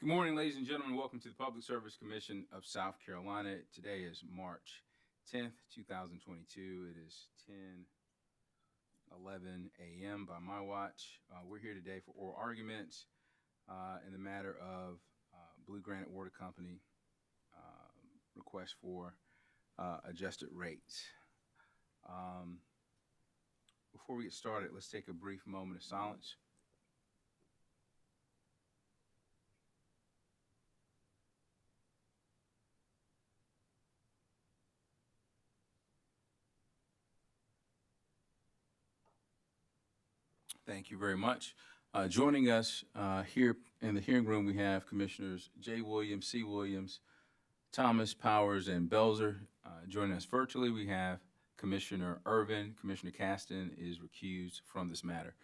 Good morning, ladies and gentlemen. Welcome to the Public Service Commission of South Carolina. Today is March 10th, 2022. It is 10:11 a.m. by my watch. We're here today for oral arguments in the matter of Blue Granite Water Company request for adjusted rates. Before we get started, let's take a brief moment of silence. Thank you very much. Joining us here in the hearing room, we have Commissioners J. Williams, C. Williams, Thomas, Powers, and Belzer. Joining us virtually, we have Commissioner Irvin. Commissioner Caston is recused from this matter.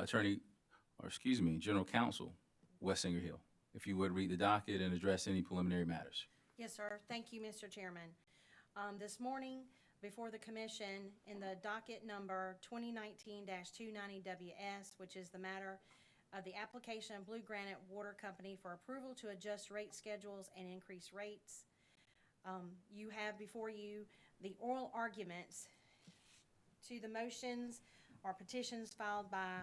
General Counsel Wes Singer-Hill, if you would read the docket and address any preliminary matters. Yes, sir. Thank you, Mr. Chairman. This morning, before the Commission, in the docket number 2019-290WS, which is the matter of the application of Blue Granite Water Company for approval to adjust rate schedules and increase rates. You have before you the oral arguments to the motions or petitions filed by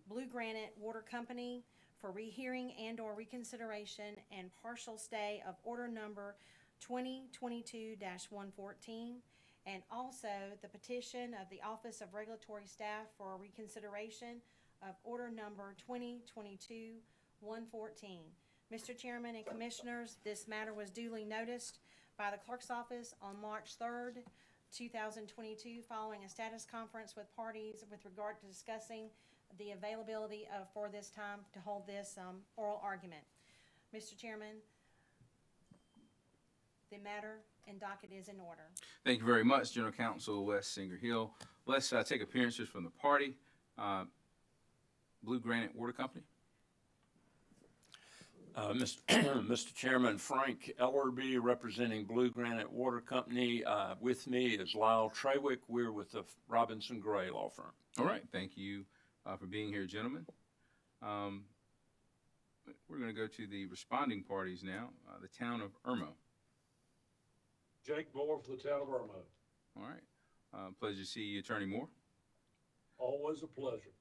Blue Granite Water Company for rehearing and or reconsideration and partial stay of order number 2022-114. And also the petition of the Office of Regulatory Staff for reconsideration of order number 2022-114. Mr. Chairman and Commissioners, this matter was duly noticed by the Clerk's Office on March 3rd, 2022, following a status conference with parties with regard to discussing the availability of, for this time, to hold this oral argument. Mr. Chairman, the matter and docket is in order. Thank you very much, General Counsel Wes Singer-Hill. Let's take appearances from the party. Blue Granite Water Company. Mr. Chairman, Frank Ellerby representing Blue Granite Water Company. With me is Lyle Trawick. We're with the Robinson Gray Law Firm. All right. Thank you for being here, gentlemen. We're going to go to the responding parties now. The town of Irmo. Jake Moore for the town of Irmo. All right. Pleasure to see you, Attorney Moore. Always a pleasure.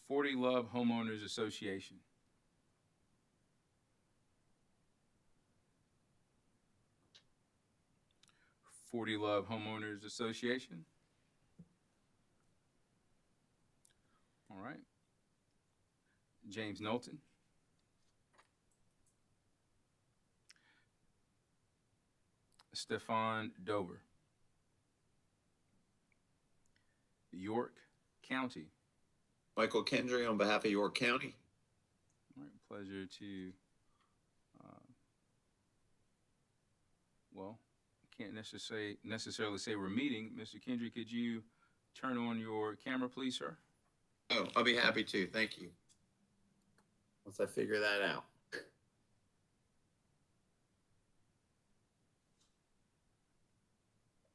40 Love Homeowners Association. Love Homeowners Association. All right. James Knowlton. Stefan Dover. York County. Michael Kendry on behalf of York County. All right, pleasure to, well, I can't necessarily say we're meeting. Mr. Kendry, could you turn on your camera, please, sir? Oh, I'll be happy to. Thank you. Once I figure that out.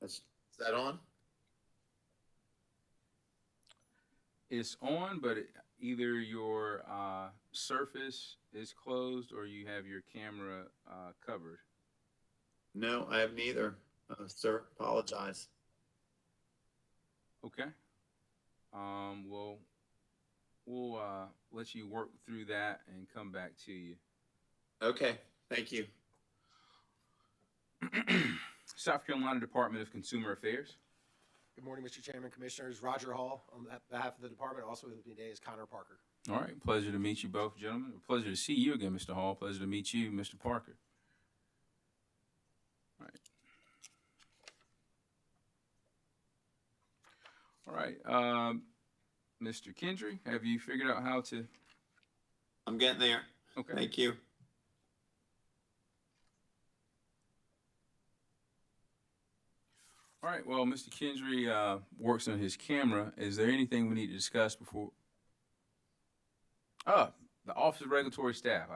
Is that on? It's on, but either your surface is closed or you have your camera covered. No, I have neither, sir. Apologize. Okay. Well, we'll let you work through that and come back to you. Okay. Thank you. South Carolina Department of Consumer Affairs. Good morning, Mr. Chairman, Commissioners. Roger Hall on behalf of the department. Also with me today is Connor Parker. All right. Pleasure to meet you both, gentlemen. Pleasure to see you again, Mr. Hall. Pleasure to meet you, Mr. Parker. All right. Mr. Kendry, have you figured out how to? I'm getting there. Okay. Thank you. All right. Well, Mr. Kendry works on his camera. Is there anything we need to discuss before? The Office of Regulatory Staff.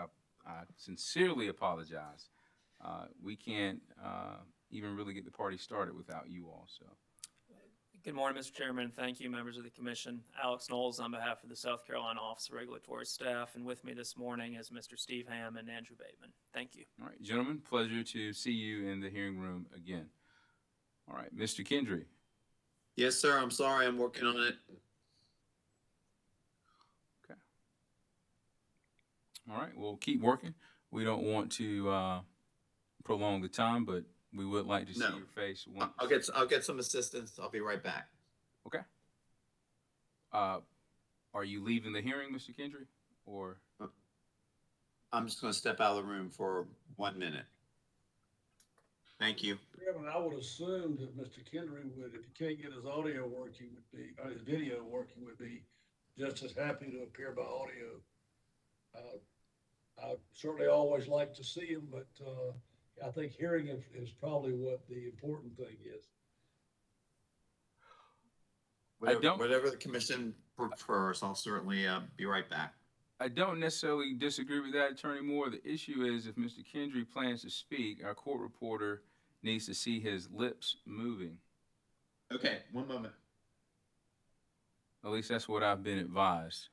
I sincerely apologize. We can't even really get the party started without you all. So Good morning, Mr. Chairman. Thank you, members of the commission. Alex Knowles on behalf of the South Carolina Office of Regulatory Staff, and with me this morning is Mr. Steve Ham and Andrew Bateman. Thank you. All right, gentlemen, pleasure to see you in the hearing room again. All right, Mr. Kendry. Yes, sir. I'm sorry. I'm working on it. Okay. All right, we'll keep working. We don't want to prolong the time, but we would like to see No. your face once. I'll get some assistance. I'll be right back. Okay. Are you leaving the hearing, Mr. Kendry, or? I'm just going to step out of the room for 1 minute. Thank you. Chairman, I would assume that Mr. Kendry would, if he can't get his audio working, or his video working, would be just as happy to appear by audio. I certainly always like to see him, but I think hearing is probably what the important thing is. Whatever the commission prefers, I'll certainly be right back. I don't necessarily disagree with that, Attorney Moore. The issue is if Mr. Kendry plans to speak, our court reporter needs to see his lips moving. Okay, 1 moment. At least that's what I've been advised.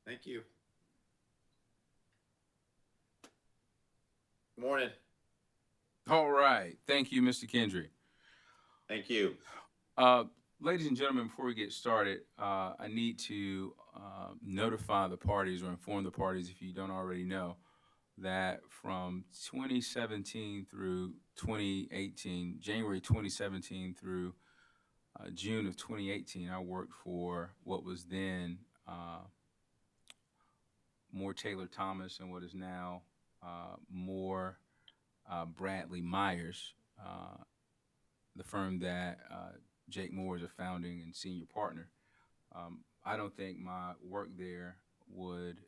Thank you. Good morning. All right. Thank you, Mr. Kendry. Thank you. Ladies and gentlemen, before we get started, I need to notify the parties or inform the parties, if you don't already know, that from 2017 through 2018, January 2017 through June of 2018, I worked for what was then Moore Taylor Thomas and what is now Moore Bradley Myers, the firm that Jake Moore is a founding and senior partner. I don't think my work there would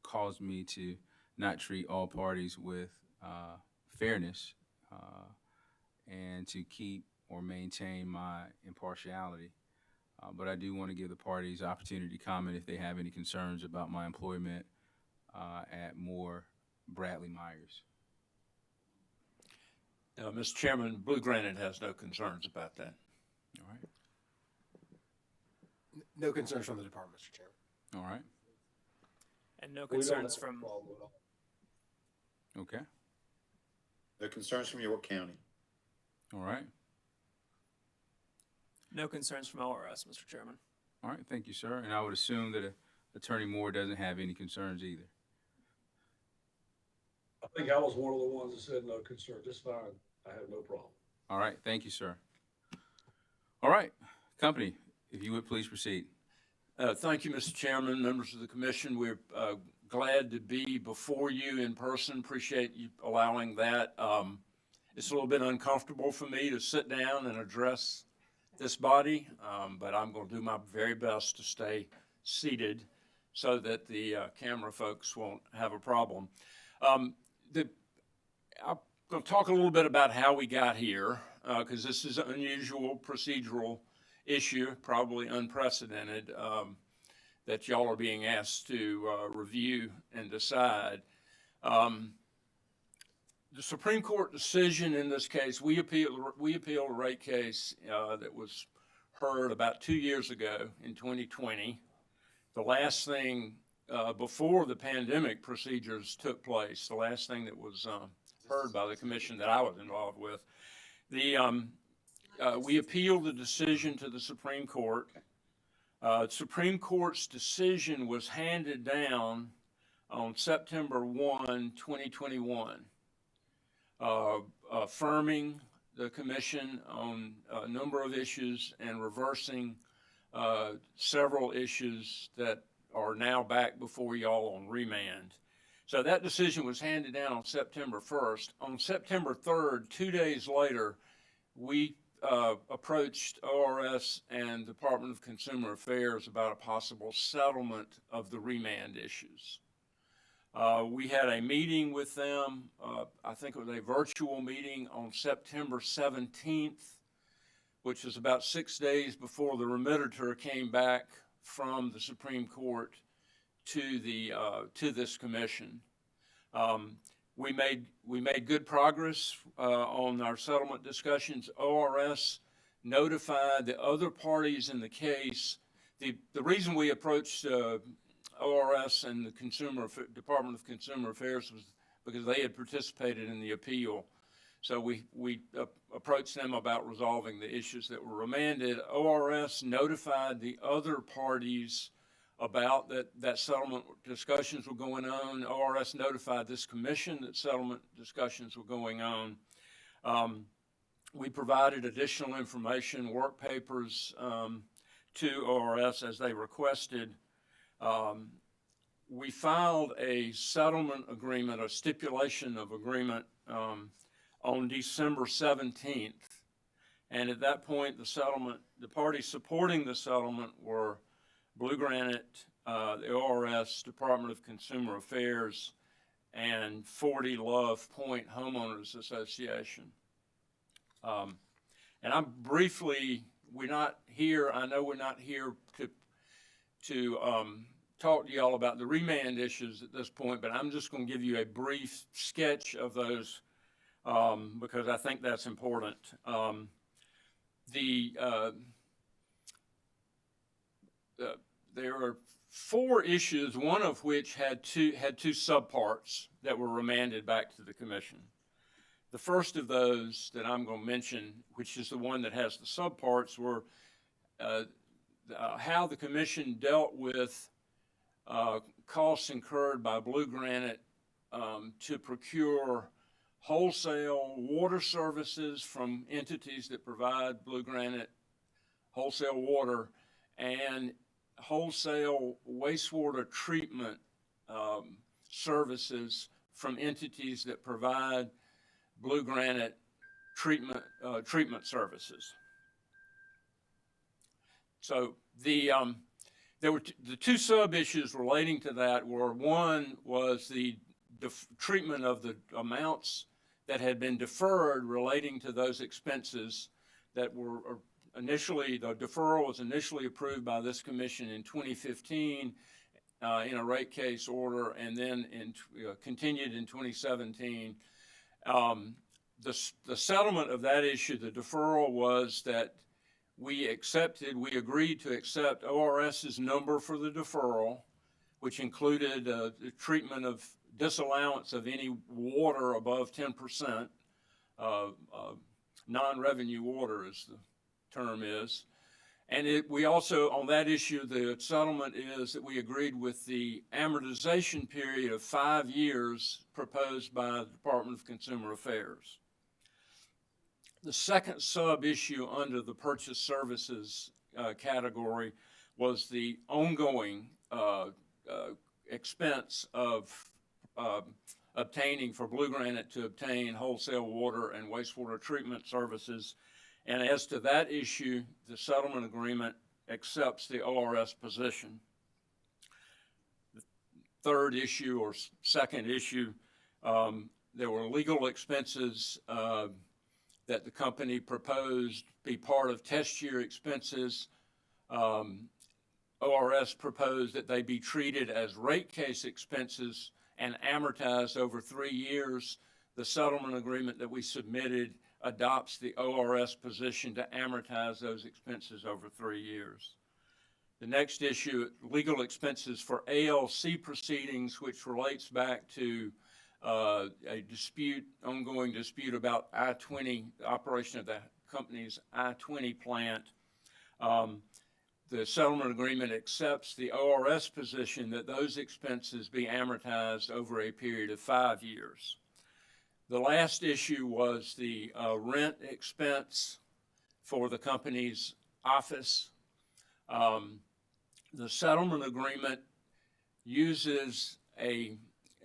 cause me to not treat all parties with fairness and to keep or maintain my impartiality. But I do want to give the parties opportunity to comment if they have any concerns about my employment at Moore Bradley Myers. Mr. Chairman, Blue Granite has no concerns about that. All right. No concerns from the department, Mr. Chairman. All right. And no We don't concerns have a from, problem at all. Okay. No concerns from York County. All right. no concerns from ORS, Mr. Chairman. All right. Thank you, sir. And I would assume that Attorney Moore doesn't have any concerns either. I think I was one of the ones that said no concern. Just fine. I have no problem. All right. Thank you, sir. All right. Company, if you would please proceed. Thank you, Mr. Chairman, members of the commission. We're glad to be before you in person. Appreciate you allowing that. It's a little bit uncomfortable for me to sit down and address this body, but I'm going to do my very best to stay seated so that the camera folks won't have a problem. I'm going to talk a little bit about how we got here, because this is an unusual procedural issue, probably unprecedented, that y'all are being asked to review and decide. The Supreme Court decision in this case, we appealed a rate case that was heard about 2 years ago in 2020. The last thing before the pandemic procedures took place, the last thing that was heard by the commission that I was involved with, we appealed the decision to the Supreme Court. Supreme Court's decision was handed down on September 1, 2021, affirming the commission on a number of issues and reversing several issues that are now back before y'all on remand. So that decision was handed down on September 1st. On September 3rd, 2 days later, we approached ORS and Department of Consumer Affairs about a possible settlement of the remand issues. We had a meeting with them, I think it was a virtual meeting on September 17th, which was about 6 days before the remitter came back from the Supreme Court to this commission. We made good progress on our settlement discussions. ORS notified the other parties in the case. The reason we approached ORS and the Department of Consumer Affairs was because they had participated in the appeal. So we approached them about resolving the issues that were remanded. ORS notified the other parties about that settlement discussions were going on. ORS notified this commission that settlement discussions were going on. We provided additional information, work papers to ORS as they requested. We filed a settlement agreement, a stipulation of agreement on December 17th. And at that point, the parties supporting the settlement were Blue Granite, the ORS, Department of Consumer Affairs, and 40 Love Point Homeowners Association. And I'm briefly, I know we're not here to talk to y'all about the remand issues at this point, but I'm just going to give you a brief sketch of those because I think that's important. There are 4 issues, one of which had two subparts that were remanded back to the commission. The first of those that I'm going to mention, which is the one that has the subparts, were how the commission dealt with costs incurred by Blue Granite to procure wholesale water services from entities that provide Blue Granite wholesale water and wholesale wastewater treatment services from entities that provide Blue Granite treatment services. So there were the 2 sub-issues relating to that were, one was the treatment of the amounts that had been deferred relating to those expenses that were initially, the deferral was initially approved by this commission in 2015 in a rate case order, and then continued in 2017. The settlement of that issue, the deferral, was that we agreed to accept ORS's number for the deferral, which included the treatment of disallowance of any water above 10%, non-revenue water as the term is. And we also, on that issue, the settlement is that we agreed with the amortization period of 5 years proposed by the Department of Consumer Affairs. The second sub-issue under the purchase services category was the ongoing expense of obtaining for Blue Granite to obtain wholesale water and wastewater treatment services. And as to that issue, the settlement agreement accepts the ORS position. The third issue or second issue, there were legal expenses that the company proposed be part of test year expenses. ORS proposed that they be treated as rate case expenses and amortized over 3 years. The settlement agreement that we submitted adopts the ORS position to amortize those expenses over 3 years. The next issue, legal expenses for ALC proceedings, which relates back to a ongoing dispute about I-20, the operation of the company's I-20 plant. The settlement agreement accepts the ORS position that those expenses be amortized over a period of 5 years. The last issue was the rent expense for the company's office. The settlement agreement uses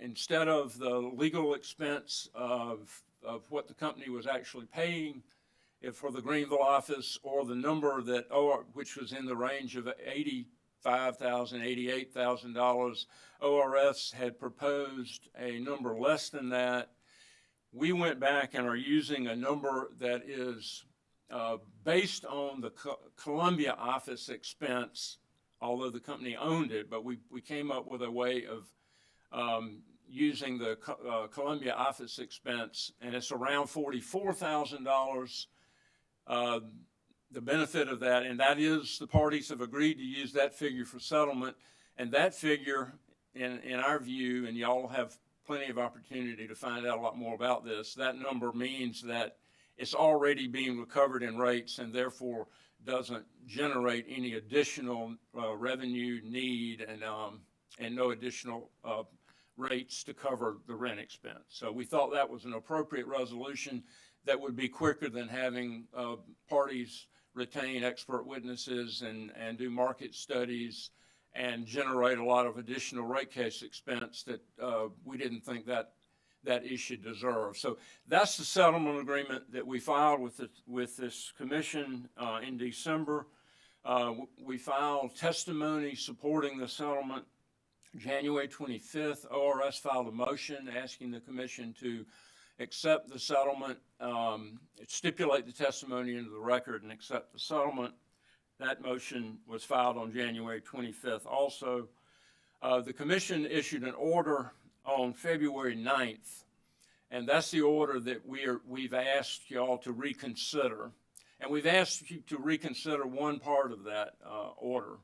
instead of the legal expense of what the company was actually paying for the Greenville office, or the number that, which was in the range of $85,000, $88,000, ORS had proposed a number less than that. We went back and are using a number that is based on the Columbia office expense, although the company owned it, but we came up with a way of using the Columbia office expense, and it's around $44,000. The benefit of that, and that is the parties have agreed to use that figure for settlement, and that figure, in our view, and y'all have plenty of opportunity to find out a lot more about this, that number means that it's already being recovered in rates and therefore doesn't generate any additional revenue need, and no additional rates to cover the rent expense. So we thought that was an appropriate resolution that would be quicker than having parties retain expert witnesses and do market studies and generate a lot of additional rate case expense that we didn't think that issue deserved. So that's the settlement agreement that we filed with this commission in December. We filed testimony supporting the settlement January 25th. ORS filed a motion asking the commission to accept the settlement, stipulate the testimony into the record and accept the settlement. That motion was filed on January 25th. Also, the commission issued an order on February 9th, and that's the order that we've asked y'all to reconsider. And we've asked you to reconsider one part of that order.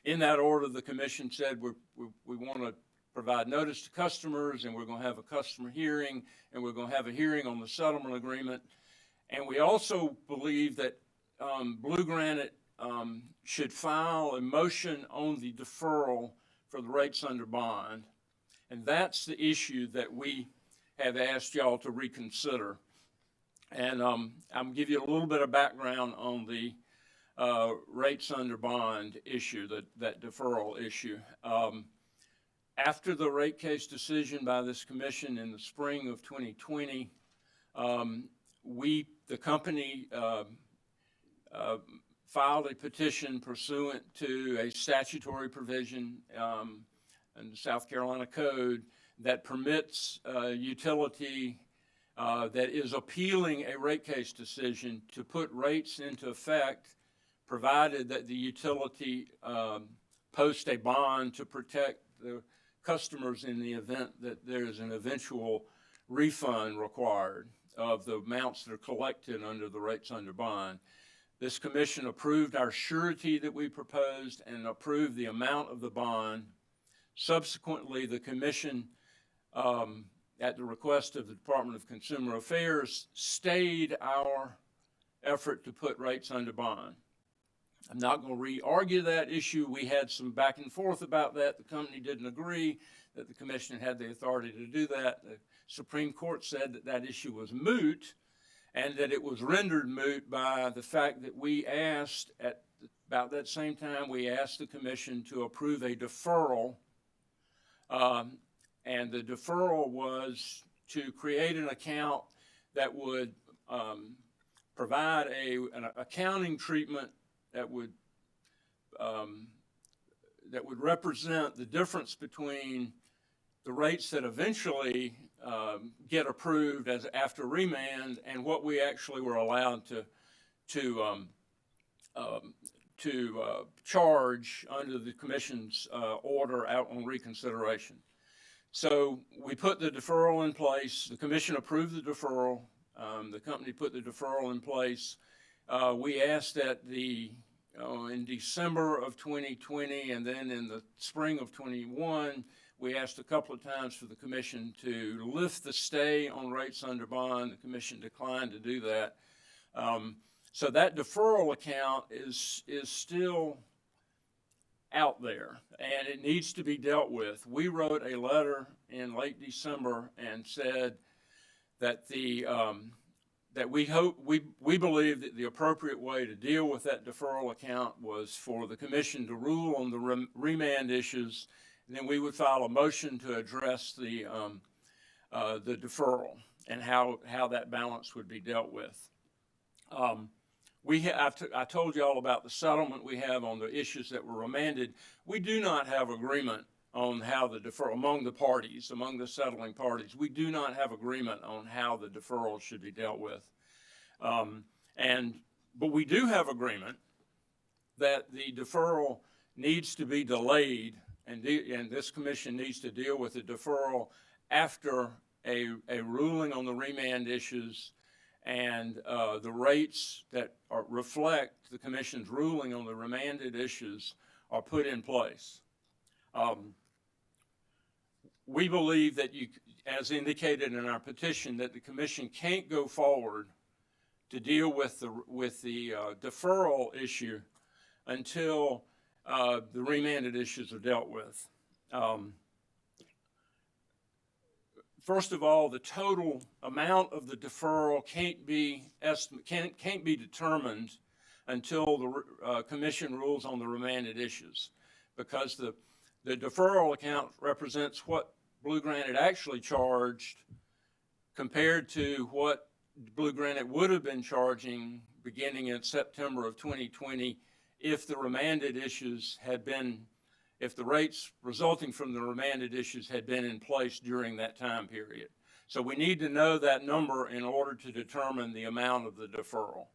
In that order, the commission said we want to provide notice to customers, and we're going to have a customer hearing, and we're going to have a hearing on the settlement agreement. And we also believe that Blue Granite should file a motion on the deferral for the rates under bond. And that's the issue that we have asked y'all to reconsider. And I'm going to give you a little bit of background on the rates under bond issue, that deferral issue. After the rate case decision by this commission in the spring of 2020, the company filed a petition pursuant to a statutory provision in the South Carolina Code that permits a utility that is appealing a rate case decision to put rates into effect, provided that the utility post a bond to protect the customers in the event that there's an eventual refund required of the amounts that are collected under the rates under bond. This commission approved our surety that we proposed and approved the amount of the bond. Subsequently, the commission, at the request of the Department of Consumer Affairs, stayed our effort to put rates under bond. I'm not going to re-argue that issue. We had some back and forth about that. The company didn't agree that the commission had the authority to do that. The Supreme Court said that that issue was moot, and that it was rendered moot by the fact that we asked, at about that same time, we asked the commission to approve a deferral, and the deferral was to create an account that would provide an accounting treatment that would represent the difference between the rates that eventually get approved as after remand and what we actually were allowed to charge under the commission's order out on reconsideration. So we put the deferral in place. The commission approved the deferral. The company put the deferral in place. We asked that in December of 2020 and then in the spring of 21, we asked a couple of times for the commission to lift the stay on rates under bond. The commission declined to do that. So that deferral account is still out there, and it needs to be dealt with. We wrote a letter in late December and said that that we believe that the appropriate way to deal with that deferral account was for the commission to rule on the remand issues then we would file a motion to address the deferral and how that balance would be dealt with. I told you all about the settlement we have on the issues that were remanded. We do not have agreement on how the deferral, among the parties, among the settling parties, we do not have agreement on how the deferral should be dealt with. But we do have agreement that the deferral needs to be delayed, and this commission needs to deal with the deferral after a ruling on the remand issues and the rates that reflect the commission's ruling on the remanded issues are put in place. We believe that as indicated in our petition, that the commission can't go forward to deal with the deferral issue until the remanded issues are dealt with. First of all, the total amount of the deferral can't be determined until the commission rules on the remanded issues, because the deferral account represents what Blue Granite actually charged compared to what Blue Granite would have been charging beginning in September of 2020 if the remanded issues had been, if the rates resulting from the remanded issues had been in place during that time period. So we need to know that number in order to determine the amount of the deferral.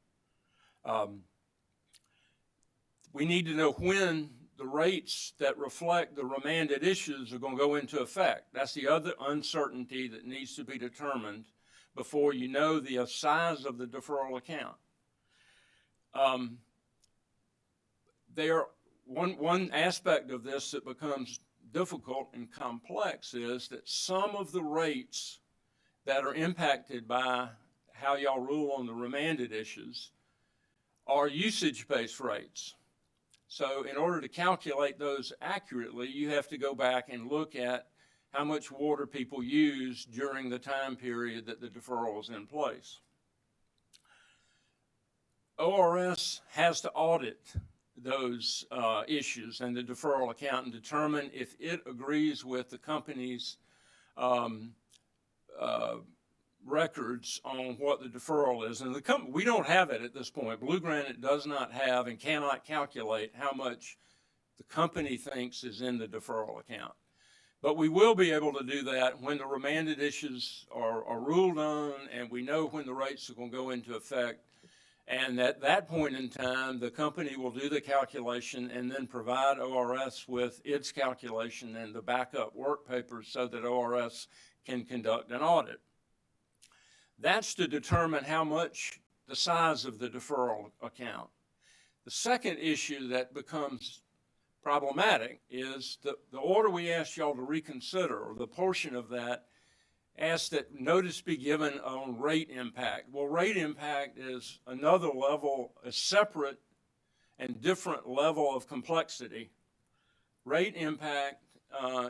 We need to know when the rates that reflect the remanded issues are going to go into effect. That's the other uncertainty that needs to be determined before you know the size of the deferral account. One aspect of this that becomes difficult and complex is that some of the rates that are impacted by how y'all rule on the remanded issues are usage-based rates. So in order to calculate those accurately, you have to go back and look at how much water people use during the time period that the deferral is in place. ORS has to audit those issues and the deferral account and determine if it agrees with the company's records on what the deferral is. And we don't have it at this point. Blue Granite does not have and cannot calculate how much the company thinks is in the deferral account. But we will be able to do that when the remanded issues are ruled on and we know when the rates are going to go into effect. And at that point in time, the company will do the calculation and then provide ORS with its calculation and the backup work papers so that ORS can conduct an audit. That's to determine how much the size of the deferral account. The second issue that becomes problematic is the order we asked y'all to reconsider, or the portion of that, asked that notice be given on rate impact. Well, rate impact is another level, a separate and different level of complexity. Rate impact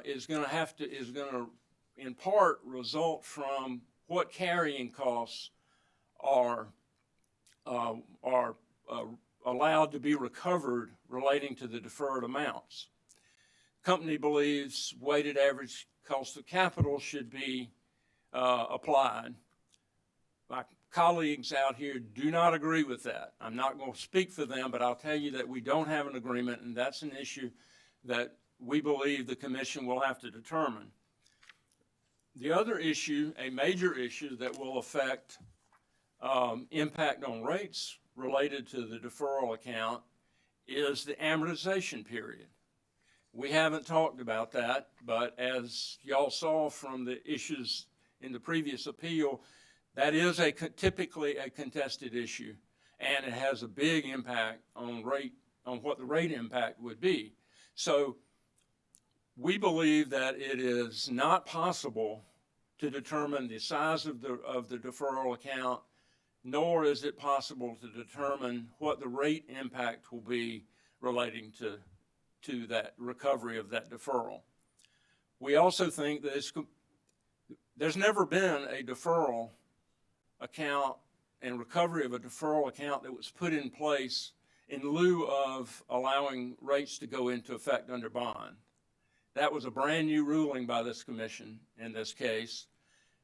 is going to in part result from what carrying costs are allowed to be recovered relating to the deferred amounts. Company believes weighted average cost of capital should be applied. My colleagues out here do not agree with that. I'm not going to speak for them, but I'll tell you that we don't have an agreement, and that's an issue that we believe the commission will have to determine. The other issue, a major issue that will affect impact on rates related to the deferral account is the amortization period. We haven't talked about that, but as y'all saw from the issues in the previous appeal, that is typically a contested issue, and it has a big impact on what the rate impact would be. So we believe that it is not possible to determine the size of the deferral account, nor is it possible to determine what the rate impact will be relating to that recovery of that deferral. We also think that there's never been a deferral account and recovery of a deferral account that was put in place in lieu of allowing rates to go into effect under bond. That was a brand-new ruling by this commission in this case.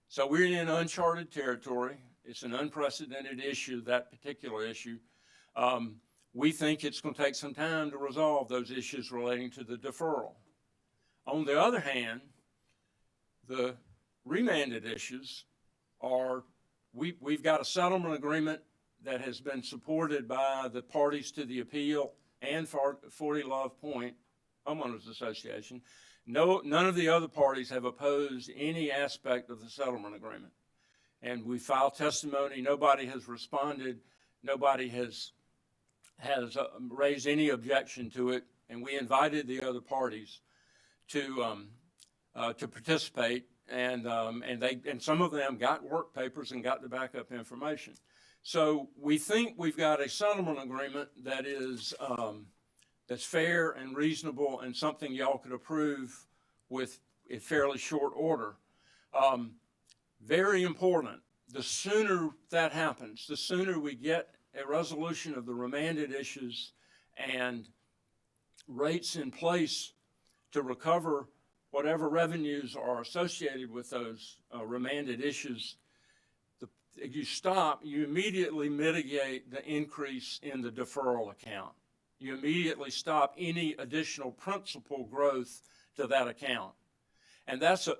So we're in uncharted territory. It's an unprecedented issue, that particular issue. We think it's going to take some time to resolve those issues relating to the deferral. On the other hand, the remanded issues are, we've got a settlement agreement that has been supported by the parties to the appeal and 40 Love Point Homeowners Association. None of the other parties have opposed any aspect of the settlement agreement. And we filed testimony. Nobody has responded. Nobody has raised any objection to it. And we invited the other parties to participate. And some of them got work papers and got the backup information. So we think we've got a settlement agreement that is that's fair and reasonable and something y'all could approve with a fairly short order. Very important, the sooner that happens, the sooner we get a resolution of the remanded issues and rates in place to recover whatever revenues are associated with those remanded issues. You immediately mitigate the increase in the deferral account. You immediately stop any additional principal growth to that account. And that's a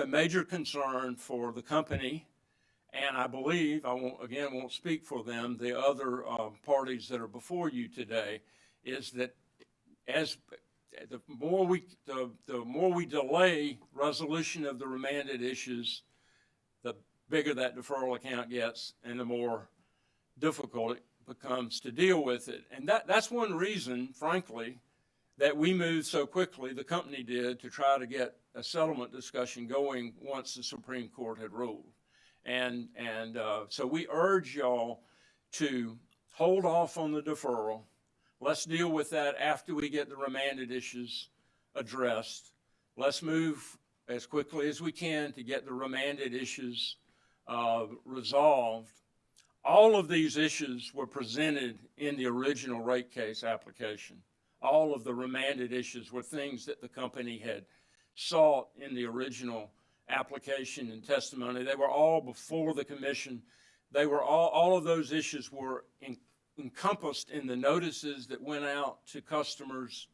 major concern for the company. And I believe, won't speak for them, the other parties that are before you today, is that the more we delay resolution of the remanded issues, the bigger that deferral account gets and the more difficult it becomes to deal with it. And that's one reason, frankly, that we moved so quickly, the company did, to try to get a settlement discussion going once the Supreme Court had ruled. And so we urge y'all to hold off on the deferral. Let's deal with that after we get the remanded issues addressed. Let's move as quickly as we can to get the remanded issues resolved. All of these issues were presented in the original rate case application. All of the remanded issues were things that the company had sought in the original application and testimony. They were all before the commission. They were all of those issues were encompassed in the notices that went out to customers.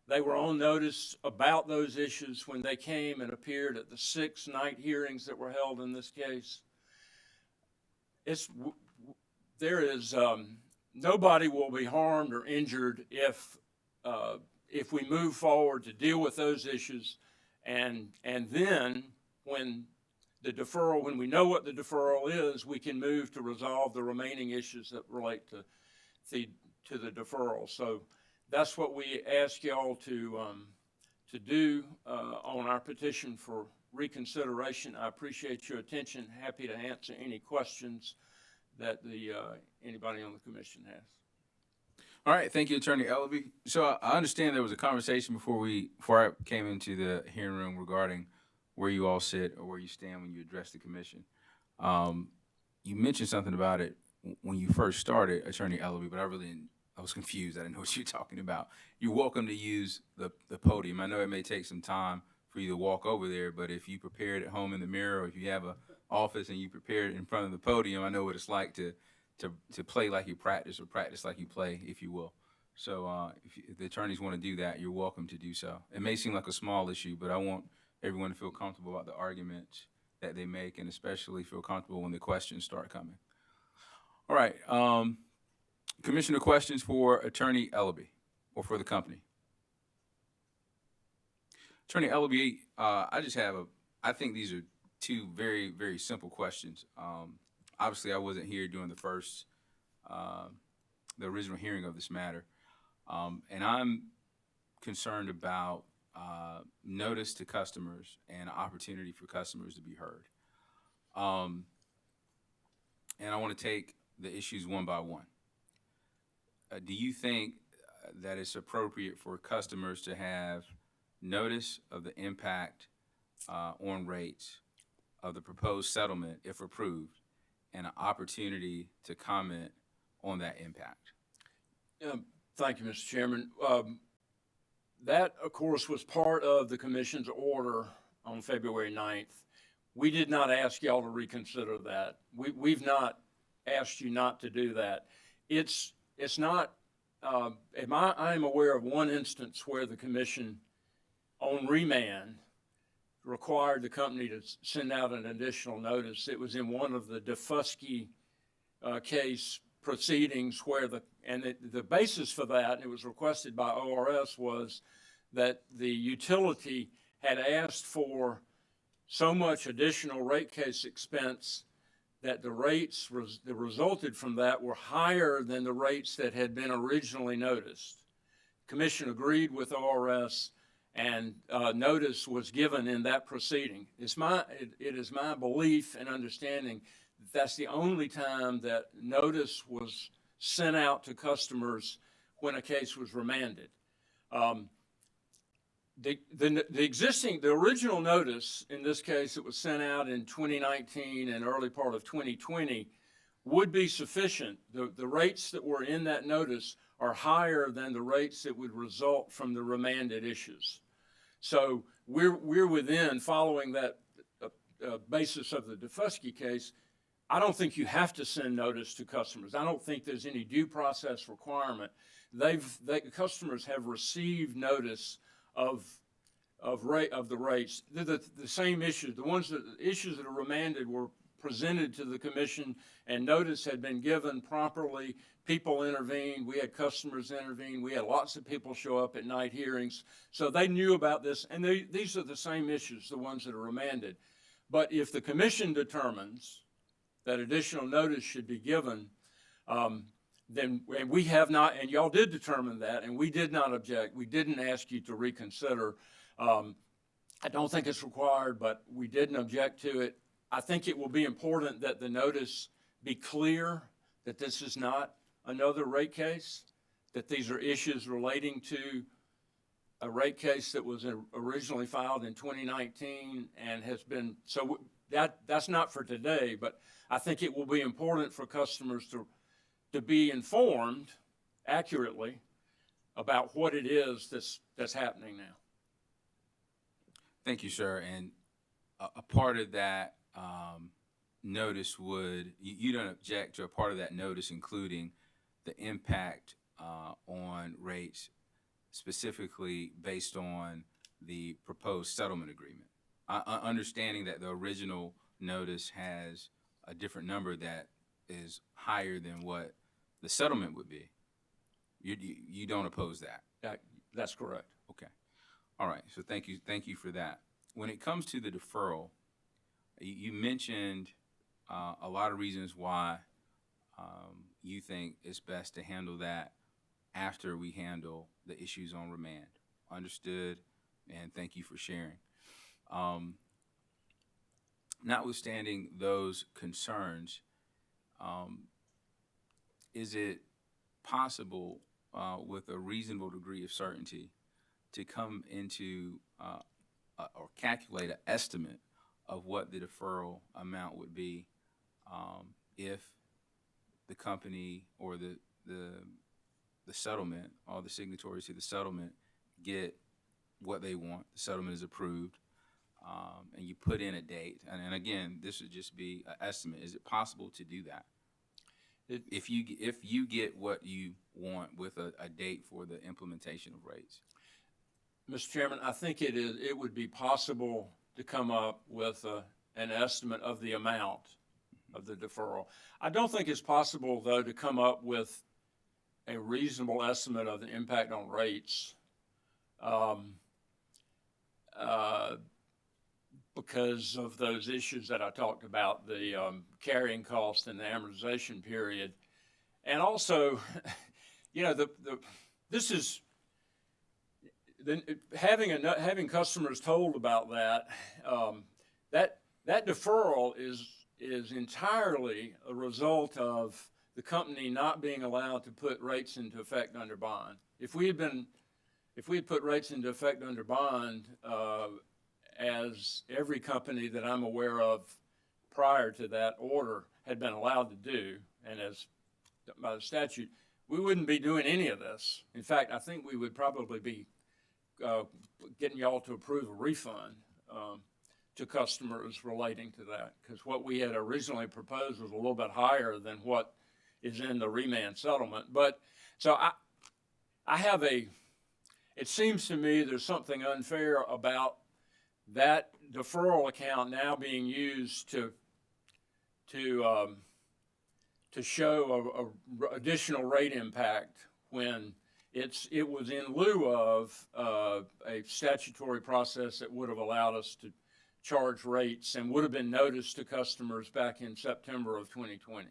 They were on notice about those issues when they came and appeared at the 6 night hearings that were held in this case. Nobody will be harmed or injured if we move forward to deal with those issues, and then when we know what the deferral is, we can move to resolve the remaining issues that relate to the deferral. So that's what we ask y'all to do on our petition for reconsideration. I appreciate your attention. Happy to answer any questions that anybody on the commission has. All right, thank you, Attorney Ellaby. So I understand there was a conversation before I came into the hearing room regarding where you all sit or where you stand when you address the commission. You mentioned something about it when you first started, Attorney Ellaby, but I was confused. I didn't know what you were talking about. You're welcome to use the podium. I know it may take some time for you to walk over there, but if you prepare it at home in the mirror, or if you have an office and you prepare it in front of the podium, I know what it's like to play like you practice or practice like you play, if you will. So if the attorneys want to do that, you're welcome to do so. It may seem like a small issue, but I want everyone to feel comfortable about the arguments that they make, and especially feel comfortable when the questions start coming. All right, Commissioner, questions for Attorney Ellaby or for the company? Attorney Ellaby, I think these are two very, very simple questions. Obviously, I wasn't here during the original hearing of this matter, and I'm concerned about notice to customers and opportunity for customers to be heard. And I want to take the issues one by one. Do you think that it's appropriate for customers to have notice of the impact on rates of the proposed settlement, if approved, and an opportunity to comment on that impact? Thank you, Mr. Chairman. That, of course, was part of the commission's order on February 9th. We did not ask y'all to reconsider that. We've not asked you not to do that. It's not, I am aware of one instance where the commission on remand required the company to send out an additional notice. It was in one of the Defusky case proceedings where the basis for that, and it was requested by ORS, was that the utility had asked for so much additional rate case expense that the rates that resulted from that were higher than the rates that had been originally noticed. Commission agreed with ORS, and notice was given in that proceeding. It is my belief and understanding that that's the only time that notice was sent out to customers when a case was remanded. The original notice, in this case, it was sent out in 2019 and early part of 2020, would be sufficient. The rates that were in that notice are higher than the rates that would result from the remanded issues. So we're within, following that basis of the Defusky case, I don't think you have to send notice to customers. I don't think there's any due process requirement. Customers have received notice of the rates. The same issues, the issues that are remanded were presented to the commission, and notice had been given properly. People intervened. We had customers intervene. We had lots of people show up at night hearings. So they knew about this, and these are the same issues, the ones that are remanded. But if the commission determines that additional notice should be given, then, and we have not, and y'all did determine that, and we did not object. We didn't ask you to reconsider. I don't think it's required, but we didn't object to it. I think it will be important that the notice be clear that this is not another rate case, that these are issues relating to a rate case that was originally filed in 2019 and has been, so that's not for today, but I think it will be important for customers to be informed accurately about what it is that's happening now. Thank you, sir. And a part of that notice would, you don't object to a part of that notice including the impact on rates, specifically based on the proposed settlement agreement. Understanding that the original notice has a different number that is higher than what the settlement would be. You don't oppose that? That's correct. Okay. All right. So thank you for that. When it comes to the deferral, you mentioned a lot of reasons why you think it's best to handle that after we handle the issues on remand. Understood, and thank you for sharing. Notwithstanding those concerns, is it possible with a reasonable degree of certainty to come into or calculate an estimate of what the deferral amount would be if the company or the settlement, all the signatories to the settlement, get what they want, the settlement is approved, and you put in a date, and again, this would just be an estimate. Is it possible to do that? If you get what you want with a date for the implementation of rates? Mr. Chairman, I think it would be possible to come up with an estimate of the amount of the deferral. I don't think it's possible, though, to come up with a reasonable estimate of the impact on rates because of those issues that I talked about, the carrying cost and the amortization period. And also, you know, having customers told about that, that deferral is entirely a result of the company not being allowed to put rates into effect under bond. If we had put rates into effect under bond, as every company that I'm aware of prior to that order had been allowed to do, and as by the statute, we wouldn't be doing any of this. In fact, I think we would probably be getting y'all to approve a refund to customers relating to that, because what we had originally proposed was a little bit higher than what is in the remand settlement. But so I have it seems to me there's something unfair about that deferral account now being used to show a additional rate impact when it was in lieu of a statutory process that would have allowed us to charge rates and would have been noticed to customers back in September of 2020.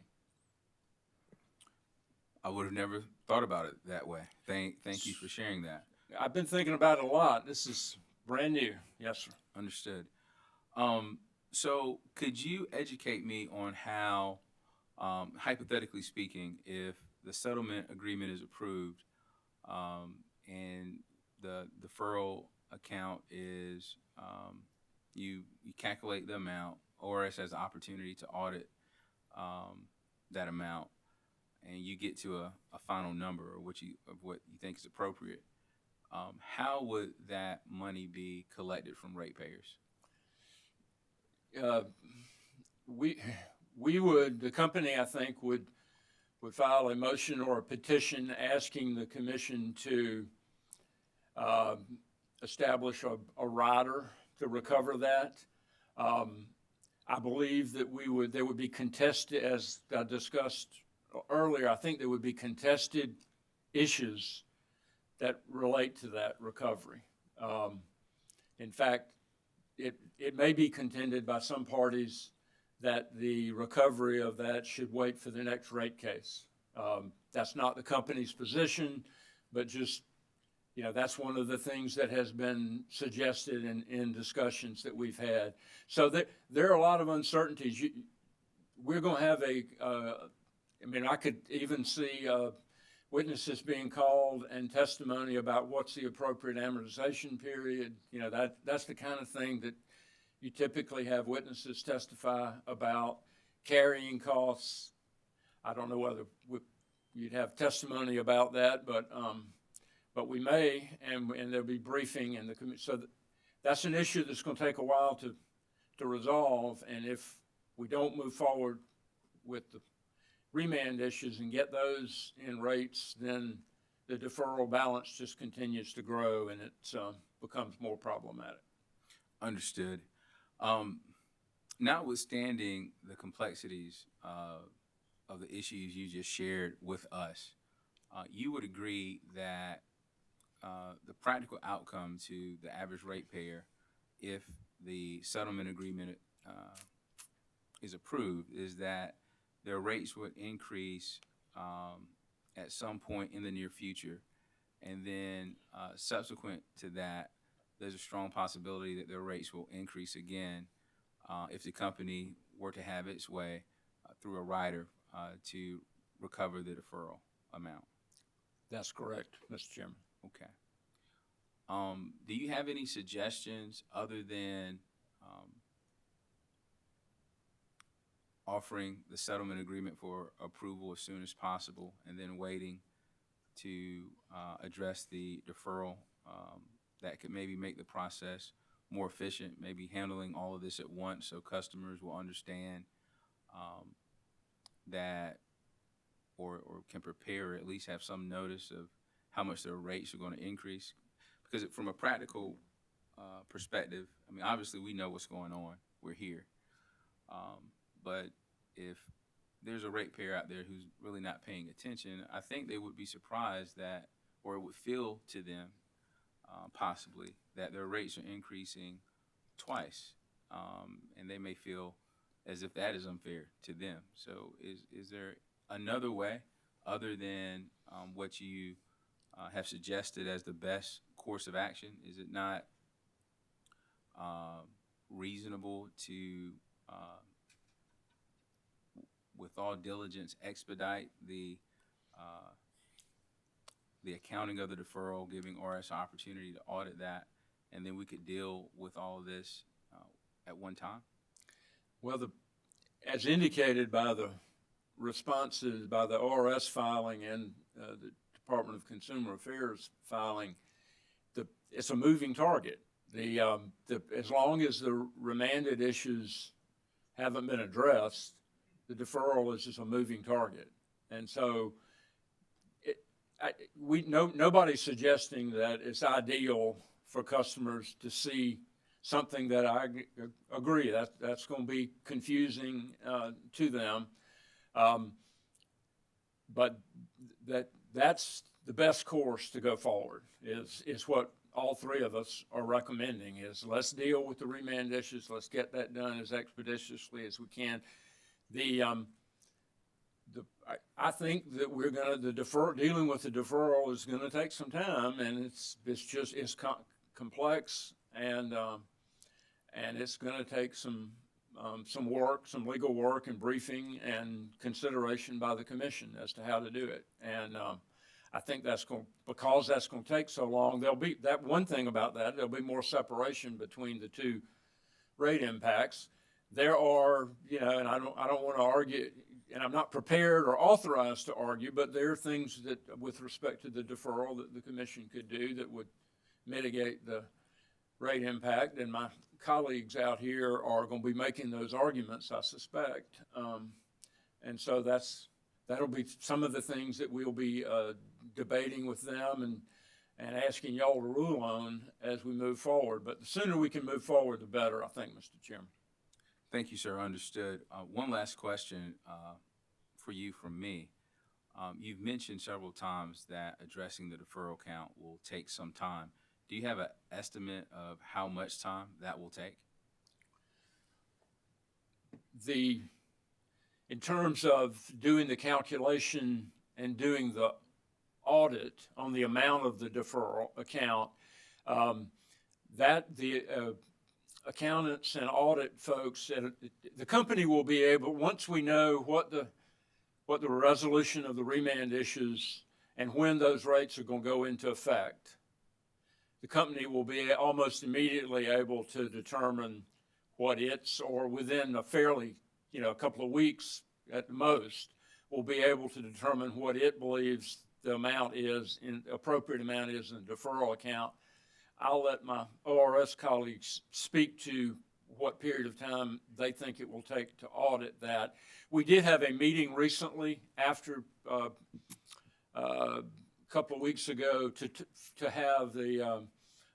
I would have never thought about it that way. Thank you for sharing that. I've been thinking about it a lot. This is brand new. Yes, sir. Understood. So could you educate me on how, hypothetically speaking, if the settlement agreement is approved and the deferral account is, you calculate the amount, ORS has the opportunity to audit that amount, and you get to a final number of what you think is appropriate, how would that money be collected from ratepayers? The company, I think, would file a motion or a petition asking the commission to establish a rider to recover that. I believe that there would be contested, as I discussed earlier, I think there would be contested issues that relate to that recovery. In fact, it may be contended by some parties that the recovery of that should wait for the next rate case. That's not the company's position, but just, that's one of the things that has been suggested in discussions that we've had. So there are a lot of uncertainties. We're going to have I could even see witnesses being called and testimony about what's the appropriate amortization period. That's the kind of thing that you typically have witnesses testify about. Carrying costs. I don't know whether you'd have testimony about that, but we may, and there'll be briefing, and so that's an issue that's going to take a while to resolve. And if we don't move forward with the remand issues and get those in rates, then the deferral balance just continues to grow, and it becomes more problematic. Understood. Notwithstanding the complexities of the issues you just shared with us, you would agree that the practical outcome to the average ratepayer, if the settlement agreement is approved, is that their rates would increase at some point in the near future, and then subsequent to that, there's a strong possibility that their rates will increase again if the company were to have its way through a rider to recover the deferral amount. That's correct, Mr. Chairman. Okay. Do you have any suggestions other than offering the settlement agreement for approval as soon as possible and then waiting to address the deferral that could maybe make the process more efficient, maybe handling all of this at once so customers will understand that or can prepare or at least have some notice of how much their rates are going to increase? Because from a practical perspective, obviously we know what's going on. We're here. But if there's a ratepayer out there who's really not paying attention, I think they would be surprised that, or it would feel to them possibly, that their rates are increasing twice. And they may feel as if that is unfair to them. So is there another way other than what you have suggested as the best course of action? Is it not reasonable to, with all diligence, expedite the accounting of the deferral, giving RS an opportunity to audit that, and then we could deal with all of this at one time? Well, as indicated by the responses by the ORS filing and the Department of Consumer Affairs filing, it's a moving target. As long as the remanded issues haven't been addressed, the deferral is just a moving target. And so nobody's suggesting that it's ideal for customers to see something that I agree that's going to be confusing to them. But that's the best course to go forward is what all three of us are recommending is let's deal with the remand issues. Let's get that done as expeditiously as we can. I think that dealing with the deferral is going to take some time, and it's complex, and it's going to take some work, some legal work and briefing and consideration by the commission as to how to do it. And I think because that's going to take so long, there'll be that one thing about that, there'll be more separation between the two rate impacts. There are, and I don't want to argue, and I'm not prepared or authorized to argue, but there are things that, with respect to the deferral, that the commission could do that would mitigate the rate impact. And my colleagues out here are going to be making those arguments, I suspect. And so that'll be some of the things that we'll be debating with them and asking y'all to rule on as we move forward. But the sooner we can move forward, the better, I think, Mr. Chairman. Thank you, sir. Understood. One last question for you from me. You've mentioned several times that addressing the deferral count will take some time. Do you have an estimate of how much time that will take? In terms of doing the calculation and doing the audit on the amount of the deferral account, the accountants and audit folks at the company will be able, once we know what the resolution of the remand issues and when those rates are going to go into effect, the company will be almost immediately able to determine what or within a fairly, a couple of weeks at the most, will be able to determine what it believes the appropriate amount is in the deferral account. I'll let my ORS colleagues speak to what period of time they think it will take to audit that. We did have a meeting recently after a couple of weeks ago to have the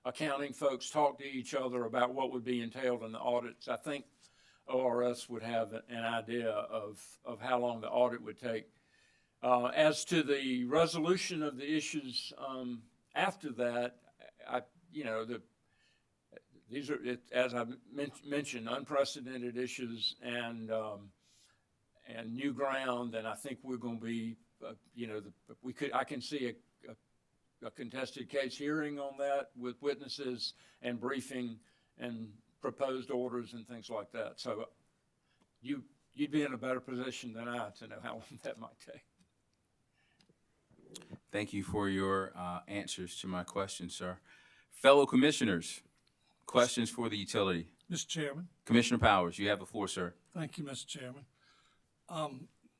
accounting folks talk to each other about what would be entailed in the audits. I think ORS would have an idea of how long the audit would take. As to the resolution of the issues after that, these are, as I mentioned, unprecedented issues and new ground, and I think we're going to be, I can see a contested case hearing on that with witnesses and briefing and proposed orders and things like that. So you'd be in a better position than I to know how long that might take. Thank you for your answers to my questions, sir. Fellow commissioners, questions for the utility. Mr. Chairman. Commissioner Powers, you have the floor, sir. Thank you, Mr. Chairman.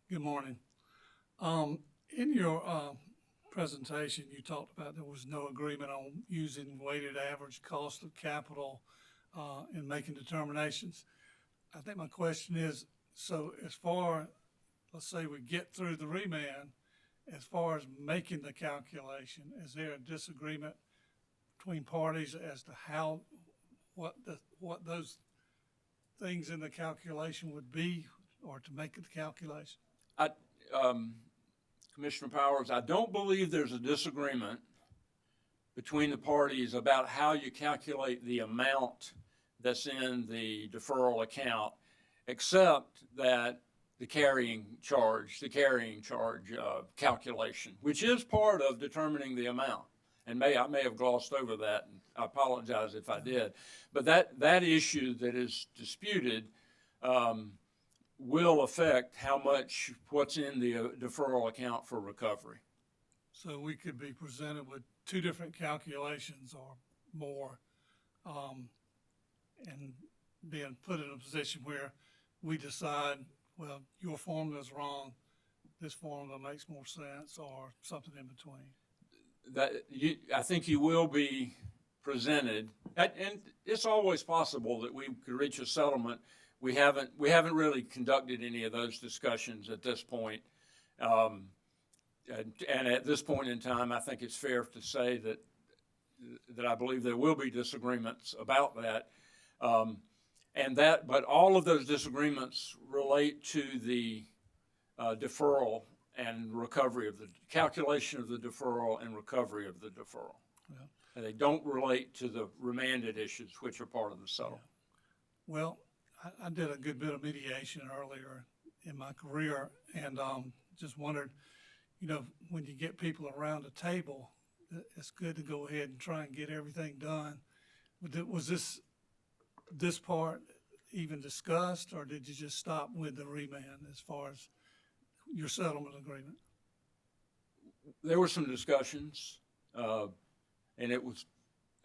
Good morning. In your presentation, you talked about there was no agreement on using weighted average cost of capital in making determinations. I think my question is, so as far, let's say we get through the remand, as far as making the calculation, is there a disagreement between parties as to what those things in the calculation would be, or to make the calculation? Commissioner Powers, I don't believe there's a disagreement between the parties about how you calculate the amount that's in the deferral account, except that the carrying charge calculation, which is part of determining the amount. And I may have glossed over that, and I apologize if I did. But that issue that is disputed will affect what's in the deferral account for recovery. So we could be presented with two different calculations or more, and being put in a position where we decide, well, your formula is wrong, this formula makes more sense, or something in between. I think you will be presented, and it's always possible that we could reach a settlement. We haven't really conducted any of those discussions at this point. And at this point in time, I think it's fair to say that I believe there will be disagreements about that. But all of those disagreements relate to the deferral and recovery of the calculation of the deferral and recovery of the deferral. Yeah. And they don't relate to the remanded issues, which are part of the settlement. Well, I did a good bit of mediation earlier in my career, and just wondered, you know, when you get people around a table, it's good to go ahead and try and get everything done. Was this part even discussed, or did you just stop with the remand as far as your settlement agreement? There were some discussions, and it was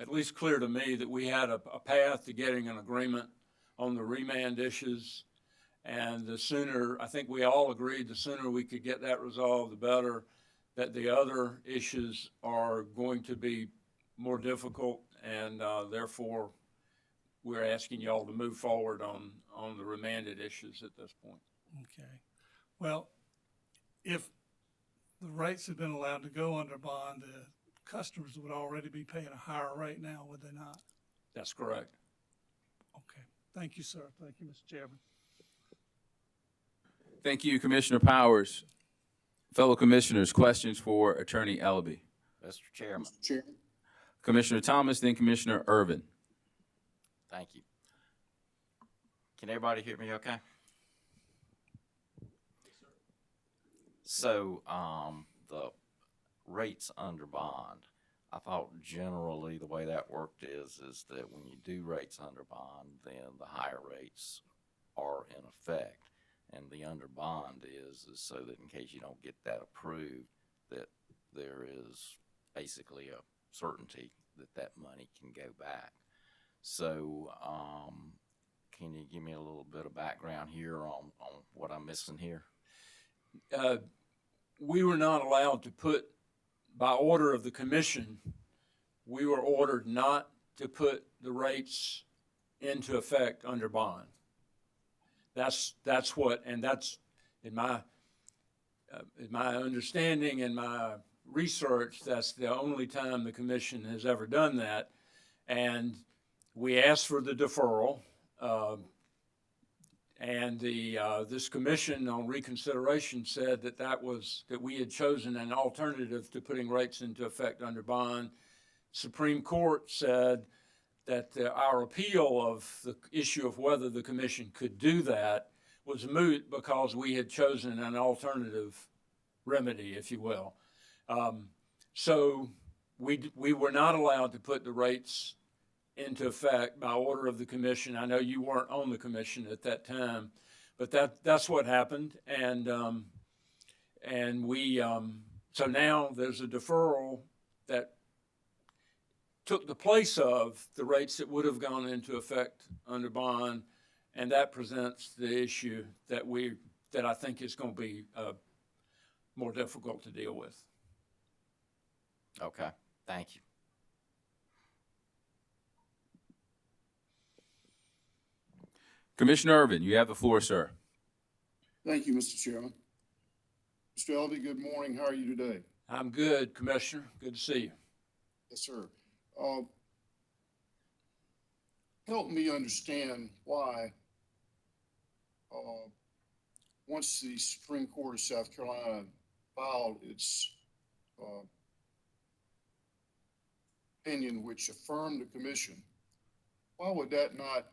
at least clear to me that we had a path to getting an agreement on the remand issues. And the sooner, I think we all agreed, the sooner we could get that resolved, the better. That the other issues are going to be more difficult, and therefore we're asking y'all to move forward on the remanded issues at this point. Okay. Well, if the rates had been allowed to go under bond, the customers would already be paying a higher rate now, would they not? That's correct. Okay. Thank you, sir. Thank you, Mr. Chairman. Thank you, Commissioner Powers. Fellow commissioners, questions for Attorney Ellaby? Mr. Chairman, Commissioner Thomas, then Commissioner Irvin. thank you. Can everybody hear me okay? So, the rates under bond, I thought generally the way that worked is that when you do rates under bond, then the higher rates are in effect. And the under bond is so that in case you don't get that approved, that there is basically a certainty that that money can go back. So, can you give me a little bit of background here on what I'm missing here? We were not allowed to put, by order of the commission, we were ordered not to put the rates into effect under bond. That's what, and that's in my understanding and my research, that's the only time the commission has ever done that. And we asked for the deferral, and this commission on reconsideration said that we had chosen an alternative to putting rates into effect under bond. Supreme Court said that our appeal of the issue of whether the commission could do that was moot because we had chosen an alternative remedy, if you will. So we were not allowed to put the rates into effect by order of the commission. I know you weren't on the commission at that time, but that's what happened. And we, so now there's a deferral that took the place of the rates that would have gone into effect under bond, and that presents the issue that I think is going to be more difficult to deal with. Okay, thank you. Commissioner Irvin, you have the floor, sir. Thank you, Mr. Chairman. Mr. Ellaby, good morning. How are you today? I'm good, Commissioner. Good to see you. Yes, sir. Help me understand why, once the Supreme Court of South Carolina filed its opinion which affirmed the commission, why would that not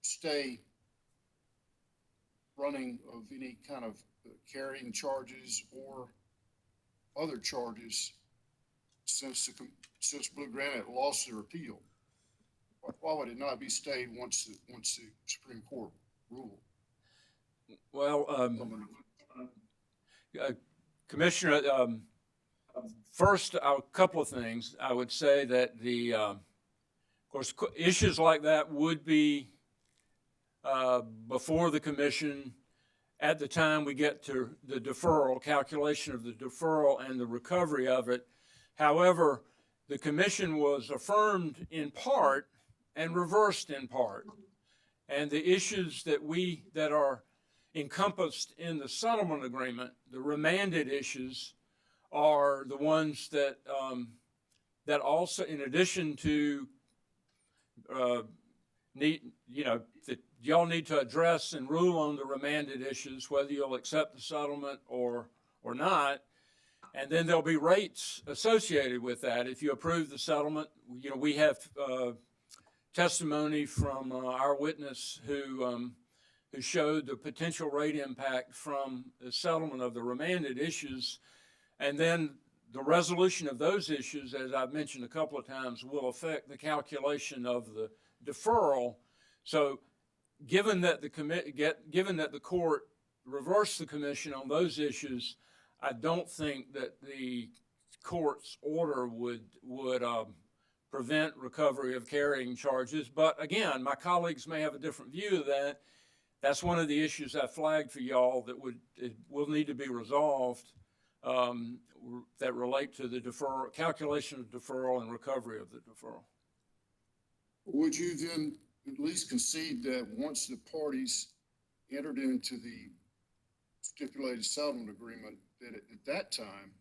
stay running of any kind of carrying charges or other charges since Blue Granite lost their appeal? Why would it not be stayed once the Supreme Court ruled? Well, Commissioner, first, a couple of things. I would say that of course, issues like that would be before the commission at the time we get to the deferral, calculation of the deferral and the recovery of it. However, the commission was affirmed in part and reversed in part. And the issues that are encompassed in the settlement agreement, the remanded issues, are the ones that that also, in addition to that y'all need to address and rule on the remanded issues, whether you'll accept the settlement or not. And then there'll be rates associated with that. If you approve the settlement, we have testimony from our witness who showed the potential rate impact from the settlement of the remanded issues. And then the resolution of those issues, as I've mentioned a couple of times, will affect the calculation of the deferral. So given that the court reversed the commission on those issues, I don't think that the court's order would prevent recovery of carrying charges. But again, my colleagues may have a different view of that. That's one of the issues I flagged for y'all that will need to be resolved, that relate to the deferral, calculation of deferral and recovery of the deferral. Would you then at least concede that once the parties entered into the stipulated settlement agreement, that at that time,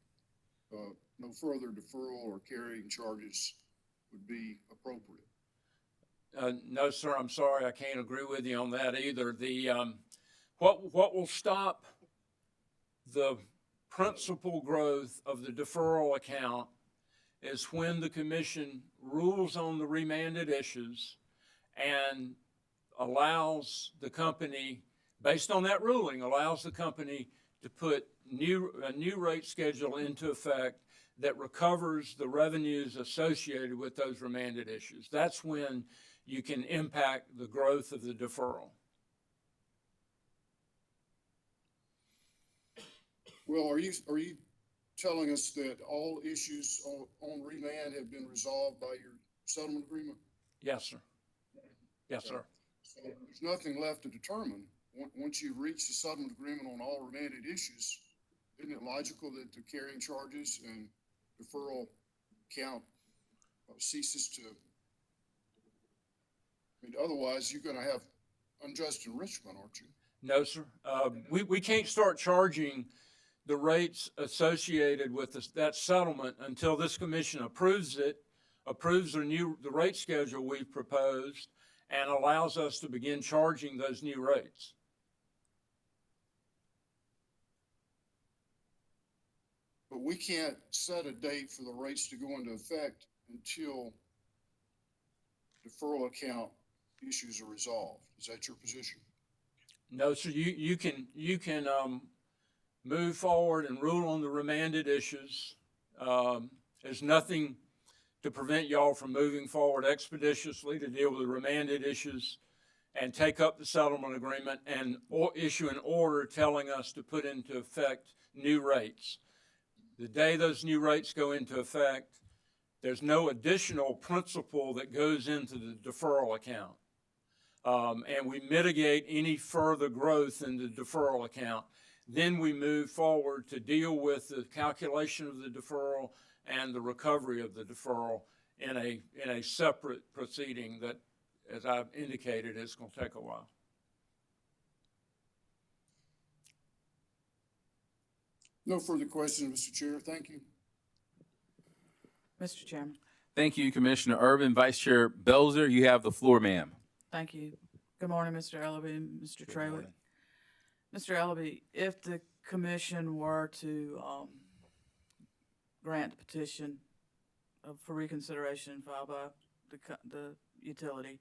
no further deferral or carrying charges would be appropriate? No, sir, I'm sorry, I can't agree with you on that either. What will stop the principal growth of the deferral account is when the commission rules on the remanded issues and allows the company, based on that ruling, allows the company to put a new rate schedule into effect that recovers the revenues associated with those remanded issues. That's when you can impact the growth of the deferral. Well, are you telling us that all issues on remand have been resolved by your settlement agreement? Yes, sir. Yes, sir. So there's nothing left to determine. Once you've reached the settlement agreement on all remanded issues, isn't it logical that the carrying charges and deferral count ceases to? I mean, otherwise you're going to have unjust enrichment, aren't you? No, sir. We can't start charging the rates associated with that settlement until this commission approves it, approves the rate schedule we've proposed, and allows us to begin charging those new rates. But we can't set a date for the rates to go into effect until deferral account issues are resolved. Is that your position? No, sir. You can move forward and rule on the remanded issues. There's nothing to prevent y'all from moving forward expeditiously to deal with the remanded issues and take up the settlement agreement and issue an order telling us to put into effect new rates. The day those new rates go into effect, there's no additional principal that goes into the deferral account. And we mitigate any further growth in the deferral account. Then we move forward to deal with the calculation of the deferral and the recovery of the deferral in a separate proceeding that, as I've indicated, is going to take a while. No further questions, Mr. Chair. Thank you. Mr. Chairman. Thank you, Commissioner Urban. Vice Chair Belzer, you have the floor, ma'am. Thank you. Good morning, Mr. Ellaby and Mr. Trawick. Mr. Ellaby, if the commission were to grant the petition for reconsideration filed by the utility,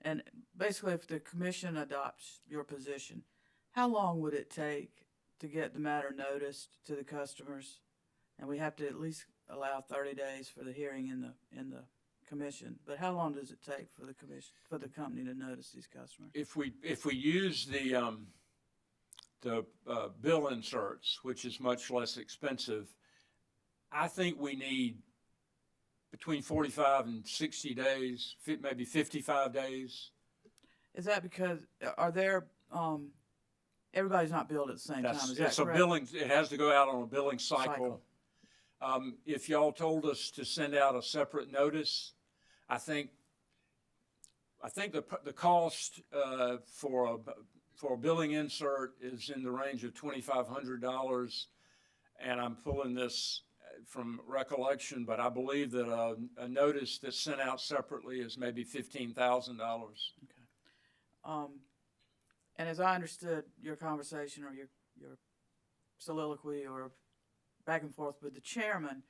and basically if the commission adopts your position, how long would it take to get the matter noticed to the customers? And we have to at least allow 30 days for the hearing in the commission. But how long does it take for the commission, for the company to notice these customers? If we use the bill inserts, which is much less expensive, I think we need between 45 and 60 days, maybe 55 days. Is that because, are there, everybody's not billed at the same time, is that It's a correct? billing, it has to go out on a billing cycle. If y'all told us to send out a separate notice, I think the cost for a billing insert is in the range of $2,500, and I'm pulling this from recollection, but I believe that a notice that's sent out separately is maybe $15,000. And as I understood your conversation or your soliloquy or back and forth with the chairman,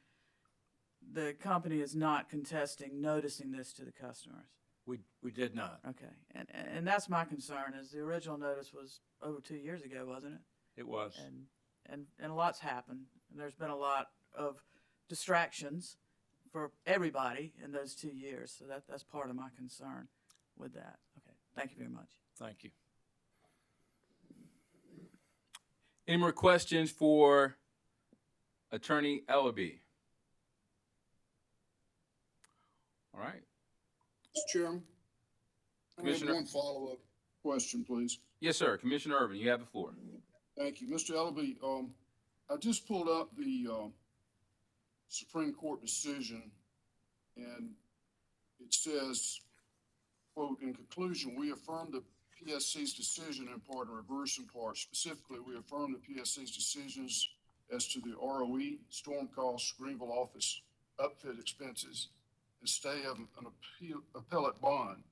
the company is not contesting noticing this to the customers. We did not. Okay, and that's my concern, is the original notice was over 2 years ago, wasn't it? It was. And a lot's happened, and there's been a lot of distractions for everybody in those 2 years, so that's part of my concern with that. Okay, thank you very much. Thank you. Any more questions for Attorney Ellaby? All right. Mr. Chairman, I have Commissioner? one follow-up question, please. Yes, sir. Commissioner Urban, you have the floor. Thank you. Mr. Ellaby, I just pulled up the Supreme Court decision, and it says, quote, "In conclusion, we affirm the PSC's decision in part and reverse in part. Specifically, we affirm the PSC's decisions as to the ROE, storm costs, Greenville office upfit expenses, and stay of an appellate bond.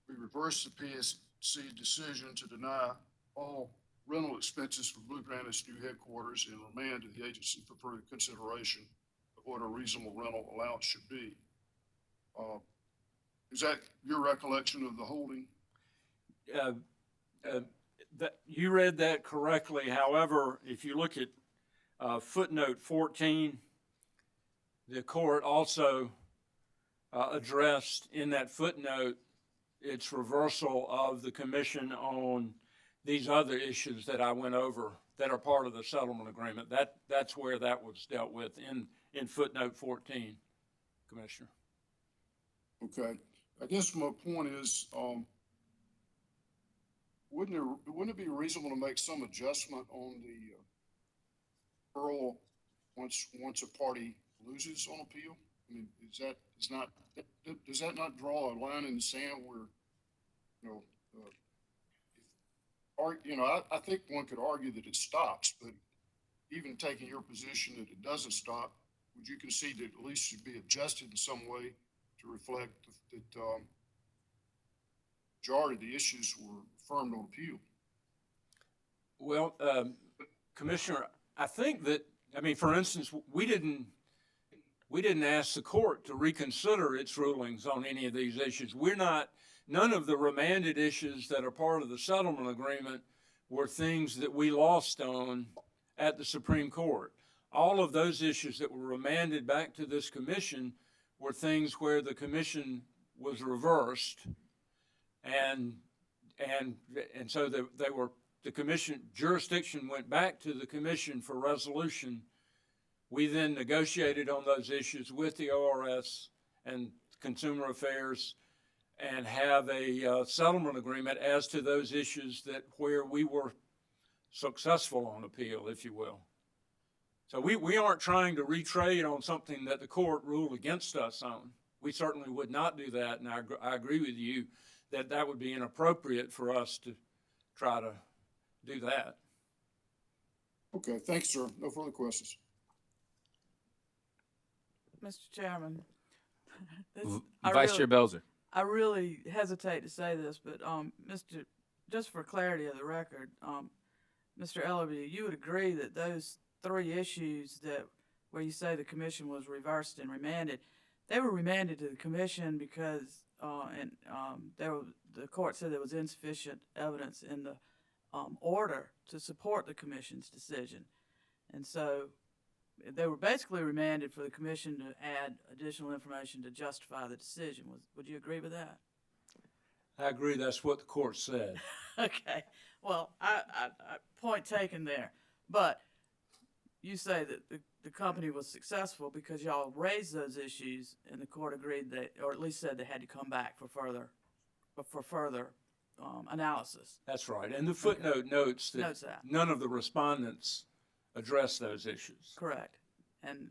We reverse the PSC decision to deny all rental expenses for Blue Granite's new headquarters and remand to the agency for further consideration of what a reasonable rental allowance should be." Is that your recollection of the holding? That you read that correctly. However, if you look at footnote 14, the court also addressed in that footnote its reversal of the commission on these other issues that I went over that are part of the settlement agreement. That's where that was dealt with in footnote 14, Commissioner. Okay. I guess my point is, wouldn't it be reasonable to make some adjustment on the Earl once a party loses on appeal? I mean, does that not draw a line in the sand where, I think one could argue that it stops, but even taking your position that it doesn't stop, would you concede that at least should be adjusted in some way to reflect that majority of the issues were affirmed on appeal? Well, Commissioner, I think that, for instance, we didn't ask the court to reconsider its rulings on any of these issues. None of the remanded issues that are part of the settlement agreement were things that we lost on at the Supreme Court. All of those issues that were remanded back to this commission were things where the commission was reversed, and so the commission jurisdiction went back to the commission for resolution. We then negotiated on those issues with the ORS and Consumer Affairs and have a settlement agreement as to those issues where we were successful on appeal, if you will. So we aren't trying to retrade on something that the court ruled against us on. We certainly would not do that, and I agree with you that would be inappropriate for us to try to do that. Okay, thanks, sir. No further questions. Mr. Chairman. Vice Chair Belzer. I really hesitate to say this, but just for clarity of the record, Mr. Ellaby, you would agree that those three issues where you say the commission was reversed and remanded, they were remanded to the commission because the court said there was insufficient evidence in the order to support the commission's decision, and so they were basically remanded for the commission to add additional information to justify the decision. Would you agree with that? I agree. That's what the court said. Okay. Well, I point taken there. But you say that the company was successful because y'all raised those issues, and the court agreed that, or at least said they had to come back for further analysis. That's right. And the footnote notes that none of the respondents addressed those issues. Correct. and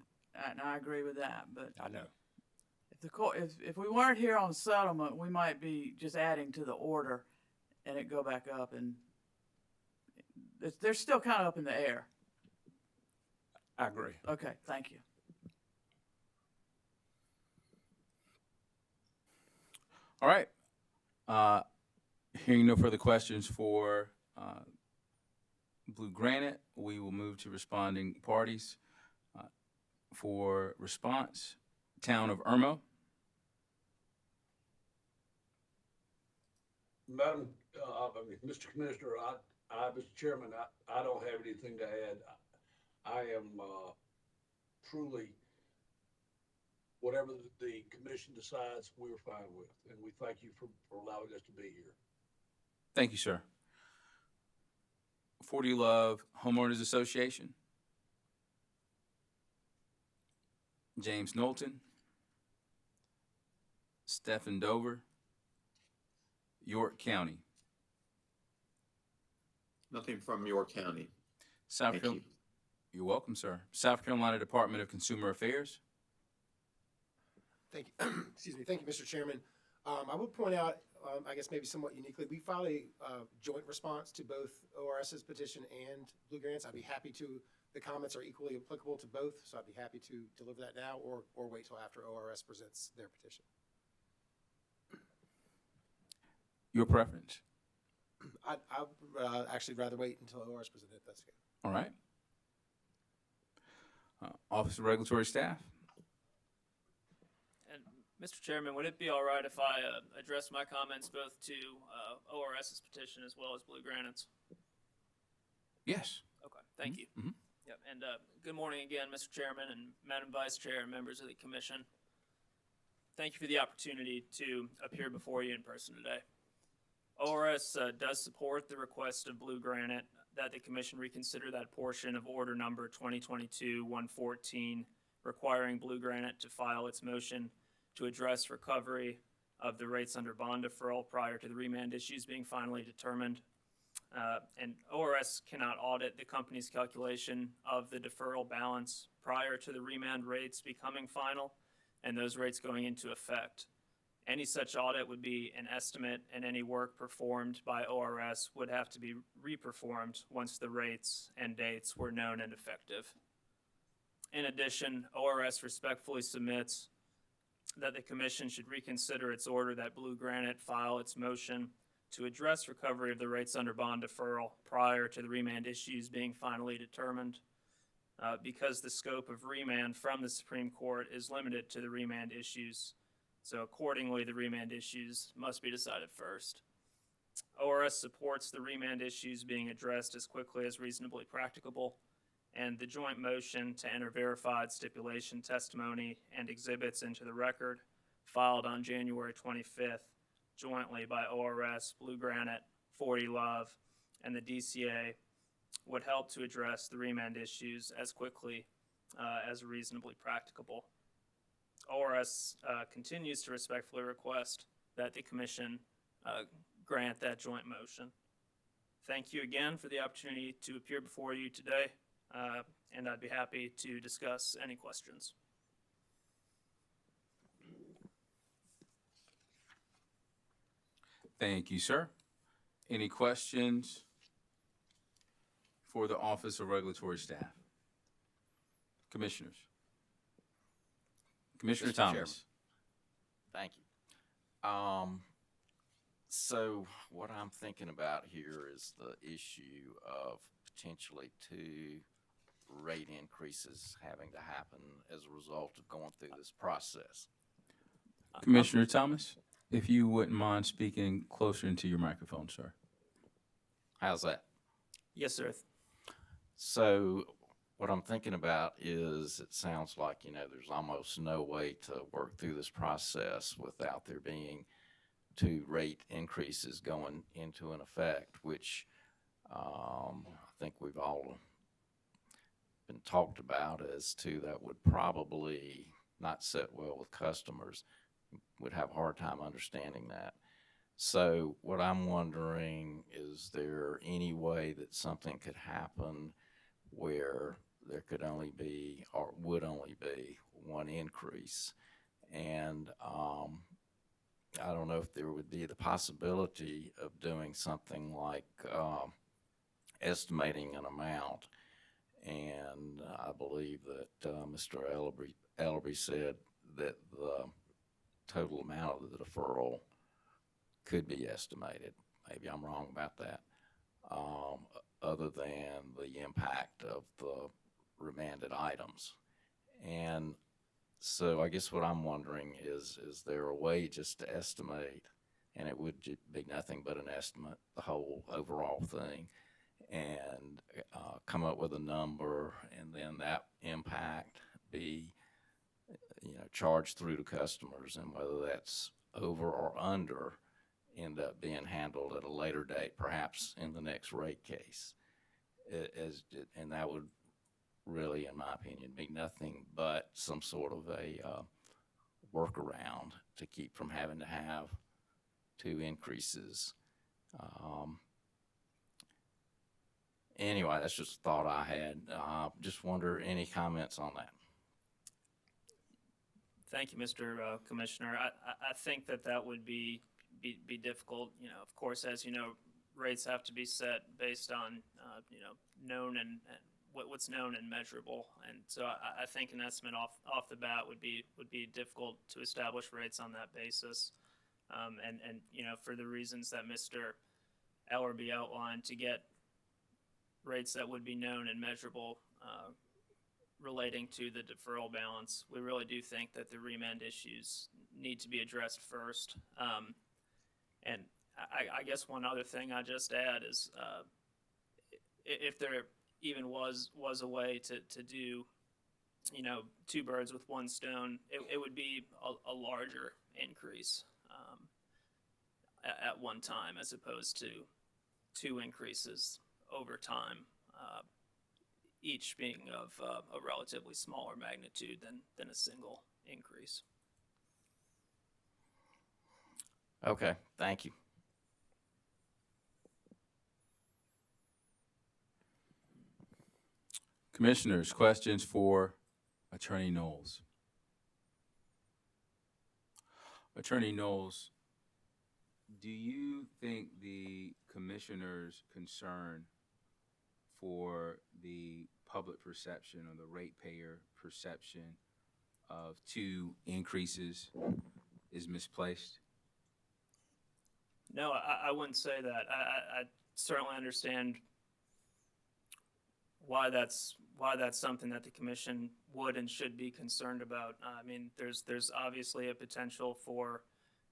I agree with that, but I know. if the court, if we weren't here on settlement, we might be just adding to the order and it go back up, and they're still kind of up in the air. I agree. Okay, thank you. All right. Hearing no further questions for Blue Granite, we will move to responding parties. For response, Town of Irmo. Mr. Commissioner, Mr. Chairman, I don't have anything to add. I am truly, whatever the commission decides, we're fine with, and we thank you for allowing us to be here. Thank you, sir. 40 Love Homeowners Association. James Knowlton. Stephen Dover. York County. Nothing from your county. South Thank Carolina. you. You're welcome, sir. South Carolina Department of Consumer Affairs. Thank you. Excuse me. Thank you, Mr. Chairman. I would point out, I guess maybe somewhat uniquely, we filed a joint response to both ORS's petition and Blue Grant's. I'd be happy to, the comments are equally applicable to both, so I'd be happy to deliver that now or wait till after ORS presents their petition. Your preference. I'd actually rather wait until ORS presents it, if that's okay. All right. Office of Regulatory Staff. And Mr. Chairman, would it be all right if I address my comments both to ORS's petition as well as Blue Granite's? Yes. Okay, thank you. Mhm. Yep, and good morning again, Mr. Chairman and Madam Vice Chair and members of the Commission. Thank you for the opportunity to appear before you in person today. ORS does support the request of Blue Granite that the Commission reconsider that portion of Order Number 2022-114 requiring Blue Granite to file its motion to address recovery of the rates under bond deferral prior to the remand issues being finally determined. And ORS cannot audit the company's calculation of the deferral balance prior to the remand rates becoming final and those rates going into effect. Any such audit would be an estimate, and any work performed by ORS would have to be reperformed once the rates and dates were known and effective. In addition, ORS respectfully submits that the Commission should reconsider its order that Blue Granite file its motion to address recovery of the rates under bond deferral prior to the remand issues being finally determined, because the scope of remand from the Supreme Court is limited to the remand issues. So accordingly, the remand issues must be decided first. ORS supports the remand issues being addressed as quickly as reasonably practicable, and the joint motion to enter verified stipulation testimony and exhibits into the record filed on January 25th jointly by ORS, Blue Granite, 40 Love, and the DCA would help to address the remand issues as quickly as reasonably practicable. ORS continues to respectfully request that the Commission grant that joint motion. Thank you again for the opportunity to appear before you today, and I'd be happy to discuss any questions. Thank you, sir. Any questions for the Office of Regulatory Staff? Commissioners. Commissioner Mr. Thomas. Chairman. Thank you. So what I'm thinking about here is the issue of potentially 2 rate increases having to happen as a result of going through this process. Commissioner Thomas, if you wouldn't mind speaking closer into your microphone, sir. How's that? Yes, sir. So what I'm thinking about is it sounds like, there's almost no way to work through this process without there being 2 rate increases going into an effect, which I think we've all been talked about as to that would probably not sit well with customers, would have a hard time understanding that. So what I'm wondering, is there any way that something could happen where there could only be, or would only be, one increase. And I don't know if there would be the possibility of doing something like estimating an amount. And I believe that Mr. Ellerby said that the total amount of the deferral could be estimated. Maybe I'm wrong about that. Other than the impact of the remanded items. And so I guess what I'm wondering is there a way just to estimate, and it would be nothing but an estimate, the whole overall thing, and come up with a number, and then that impact be, charged through to customers, and whether that's over or under end up being handled at a later date, perhaps in the next rate case. And that would really, in my opinion, be nothing but some sort of a workaround to keep from having to have two increases. Anyway, that's just a thought I had. Just wonder, any comments on that? Thank you, Mr. Commissioner. I think that would be difficult. Of course, as you know, rates have to be set based on, known and what's known and measurable. And so I think an estimate off the bat would be difficult to establish rates on that basis. And for the reasons that Mr. Ellerby outlined, to get rates that would be known and measurable relating to the deferral balance, we really do think that the remand issues need to be addressed first. And I guess one other thing I just add is if there even was a way to do, two birds with one stone, it would be a larger increase at one time, as opposed to two increases over time, each being of a relatively smaller magnitude than a single increase. Okay, thank you. Commissioners, questions for Attorney Knowles? Attorney Knowles, do you think the commissioner's concern for the public perception or the ratepayer perception of two increases is misplaced? No, I wouldn't say that. I certainly understand why that's something that the commission would and should be concerned about. I mean, there's obviously a potential for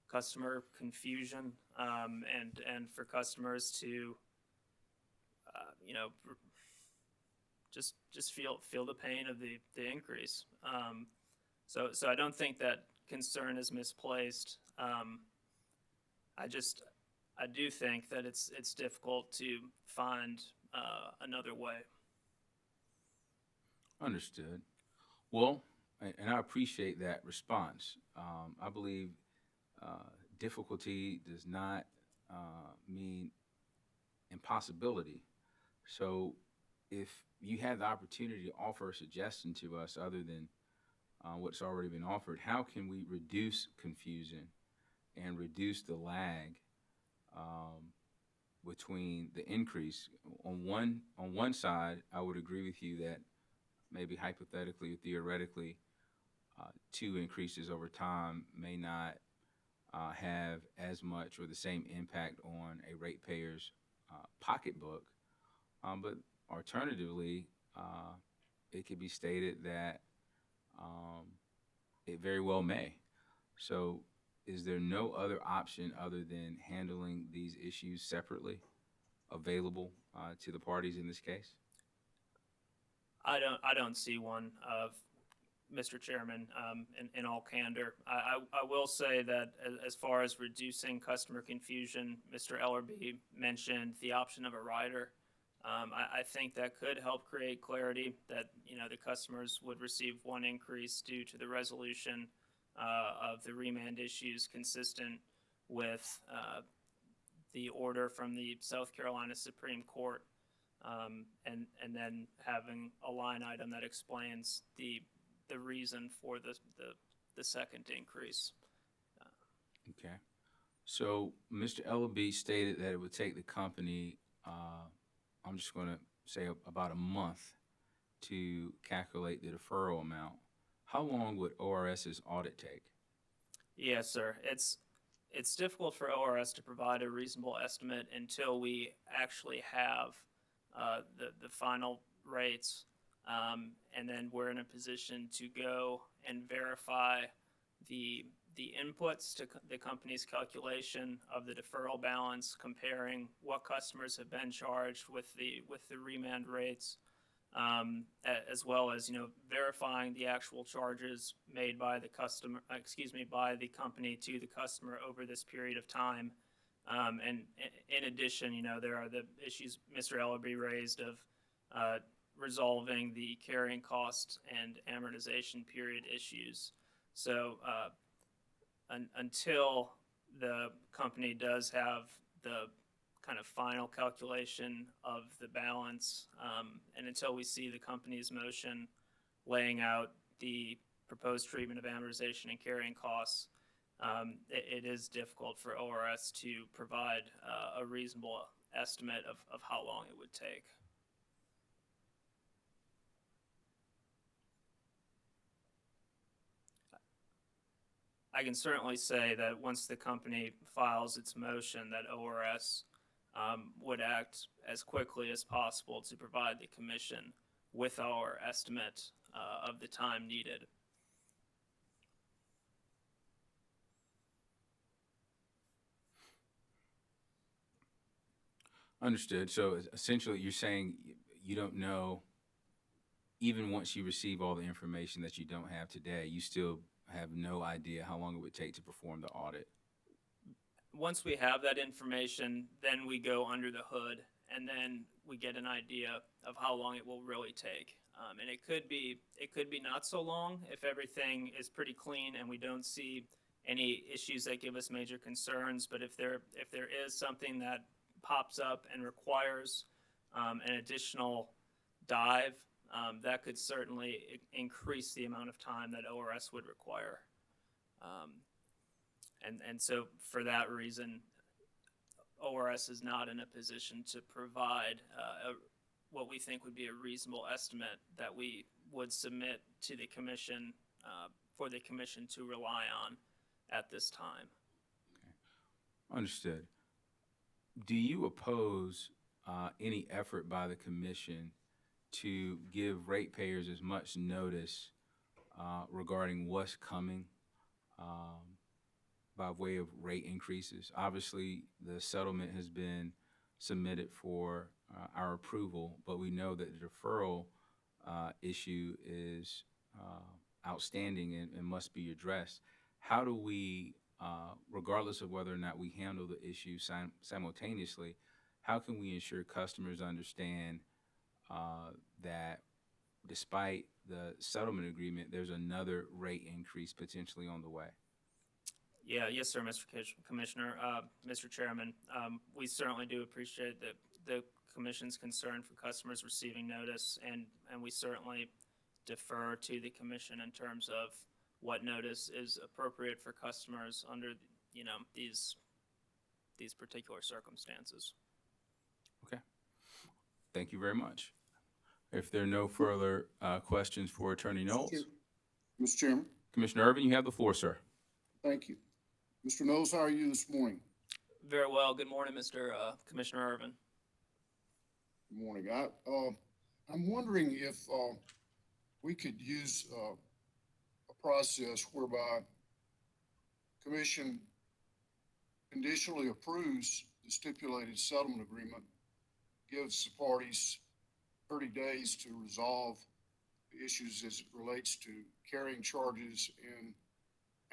customer confusion, and for customers to just feel the pain of the increase. So I don't think that concern is misplaced. I do think that it's difficult to find another way. Understood. Well, and I appreciate that response. I believe difficulty does not mean impossibility. So if you have the opportunity to offer a suggestion to us other than what's already been offered, how can we reduce confusion and reduce the lag between the increase? On one side, I would agree with you that maybe hypothetically or theoretically, two increases over time may not have as much or the same impact on a ratepayer's pocketbook. But alternatively, it could be stated that it very well may. So is there no other option other than handling these issues separately available to the parties in this case? I don't see one, Mr. Chairman. In all candor, I will say that as far as reducing customer confusion, Mr. Ellerby mentioned the option of a rider. I think that could help create clarity that the customers would receive one increase due to the resolution of the remand issues, consistent with the order from the South Carolina Supreme Court. and then having a line item that explains the reason for the second increase. Okay. So Mr. Ellaby stated that it would take the company, I'm just going to say about a month to calculate the deferral amount. How long would ORS's audit take? Yes, sir. It's difficult for ORS to provide a reasonable estimate until we actually have the final rates, and then we're in a position to go and verify the inputs to the company's calculation of the deferral balance, comparing what customers have been charged with the remand rates, as well as, verifying the actual charges made by the by the company to the customer over this period of time. And in addition, there are the issues Mr. Ellaby raised of resolving the carrying cost and amortization period issues. So until the company does have the kind of final calculation of the balance, and until we see the company's motion laying out the proposed treatment of amortization and carrying costs, it is difficult for ORS to provide a reasonable estimate of how long it would take. I can certainly say that once the company files its motion, that ORS would act as quickly as possible to provide the commission with our estimate of the time needed. Understood. So essentially, you're saying you don't know, even once you receive all the information that you don't have today, you still have no idea how long it would take to perform the audit. Once we have that information, then we go under the hood, and then we get an idea of how long it will really take. And it could be not so long if everything is pretty clean and we don't see any issues that give us major concerns. But if there is something that pops up and requires an additional dive, that could certainly increase the amount of time that ORS would require. And so for that reason, ORS is not in a position to provide what we think would be a reasonable estimate that we would submit to the commission for the commission to rely on at this time. Okay. Understood. Do you oppose any effort by the commission to give ratepayers as much notice regarding what's coming by way of rate increases? Obviously, the settlement has been submitted for our approval, but we know that the deferral issue is outstanding and must be addressed. How do we, regardless of whether or not we handle the issue simultaneously, how can we ensure customers understand that despite the settlement agreement, there's another rate increase potentially on the way? Yeah, yes, sir, Mr. Commissioner, Mr. Chairman. We certainly do appreciate the Commission's concern for customers receiving notice, and we certainly defer to the Commission in terms of what notice is appropriate for customers under, these particular circumstances. Okay. Thank you very much. If there are no further questions for Attorney Knowles. Mr. Chairman. Commissioner Irvin, you have the floor, sir. Thank you. Mr. Knowles, how are you this morning? Very well. Good morning, Mr. Commissioner Irvin. Good morning. I'm wondering if we could use a process whereby Commission conditionally approves the stipulated settlement agreement, gives the parties 30 days to resolve the issues as it relates to carrying charges and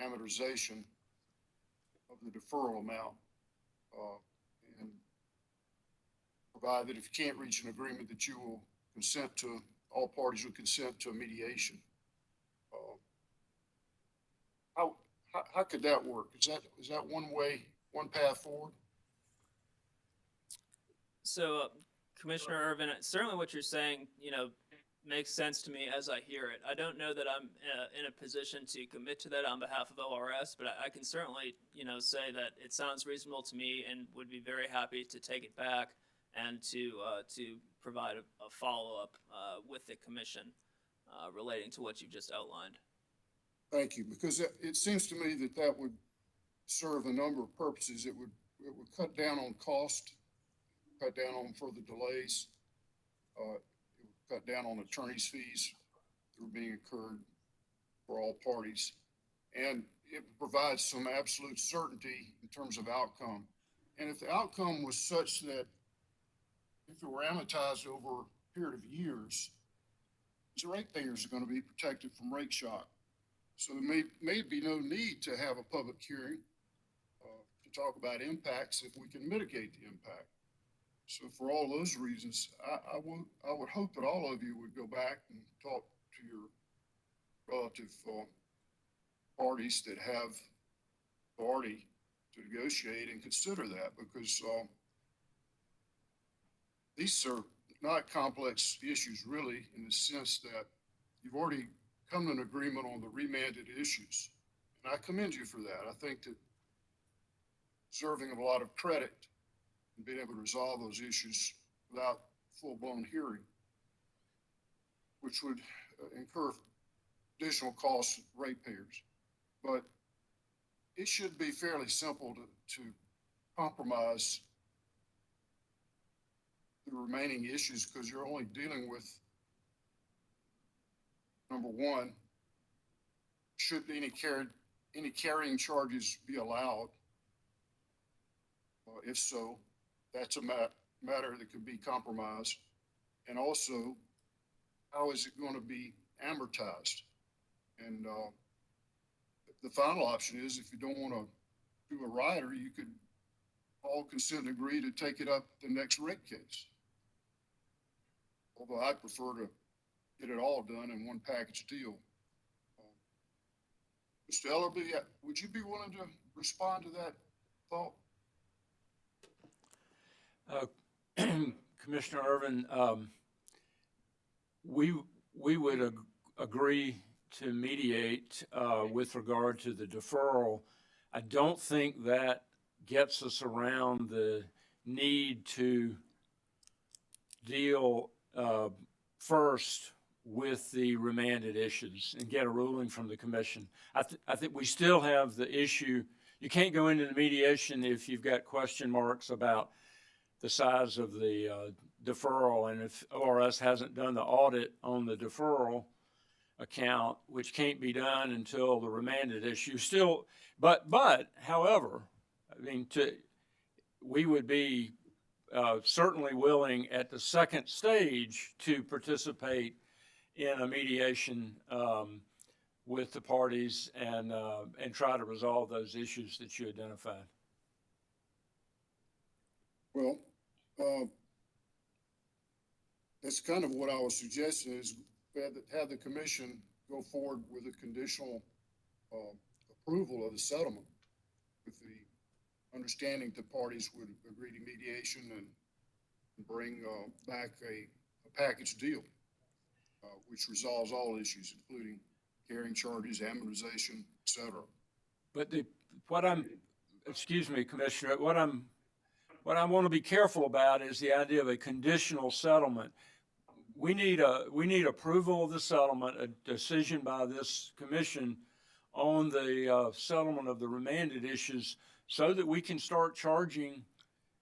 amortization of the deferral amount, and provide that if you can't reach an agreement, that you will consent to, all parties will consent to a mediation. How could that work? Is that one way, one path forward? So, Commissioner Irvin, certainly what you're saying, makes sense to me as I hear it. I don't know that I'm in a position to commit to that on behalf of ORS, but I can certainly, say that it sounds reasonable to me and would be very happy to take it back and to provide a follow-up with the commission relating to what you just outlined. Thank you, because it seems to me that that would serve a number of purposes. It would cut down on cost, cut down on further delays. It would cut down on attorney's fees that are being incurred for all parties. And it provides some absolute certainty in terms of outcome. And if the outcome was such that if it were amortized over a period of years, the ratepayers are going to be protected from rate shock. So there may be no need to have a public hearing to talk about impacts if we can mitigate the impact. So for all those reasons, I would hope that all of you would go back and talk to your relative parties that have authority to negotiate and consider that, because these are not complex issues really, in the sense that you've already come to an agreement on the remanded issues. And I commend you for that. I think that deserving of a lot of credit and being able to resolve those issues without full-blown hearing, which would incur additional costs of ratepayers. But it should be fairly simple to compromise the remaining issues, because you're only dealing with, number one, should any carrying charges be allowed? If so, that's a matter that could be compromised. And also, how is it going to be amortized? And the final option is, if you don't want to do a rider, you could all consent and agree to take it up the next rate case. Although I prefer to get it all done in one package deal. Mr. Ellerby, would you be willing to respond to that thought? Commissioner Irvin, we would agree to mediate with regard to the deferral. I don't think that gets us around the need to deal first with the remanded issues and get a ruling from the commission. I think we still have the issue. You can't go into the mediation if you've got question marks about the size of the deferral, and if ORS hasn't done the audit on the deferral account, which can't be done until the remanded issue still, but however, I mean, we would be certainly willing at the second stage to participate in a mediation with the parties and try to resolve those issues that you identified. Well, that's kind of what I was suggesting, is have the commission go forward with a conditional approval of the settlement, with the understanding that parties would agree to mediation and bring back a package deal, which resolves all issues, including carrying charges, amortization, et cetera. But Excuse me, Commissioner, what I want to be careful about is the idea of a conditional settlement. We need approval of the settlement, a decision by this commission on the settlement of the remanded issues, so that we can start charging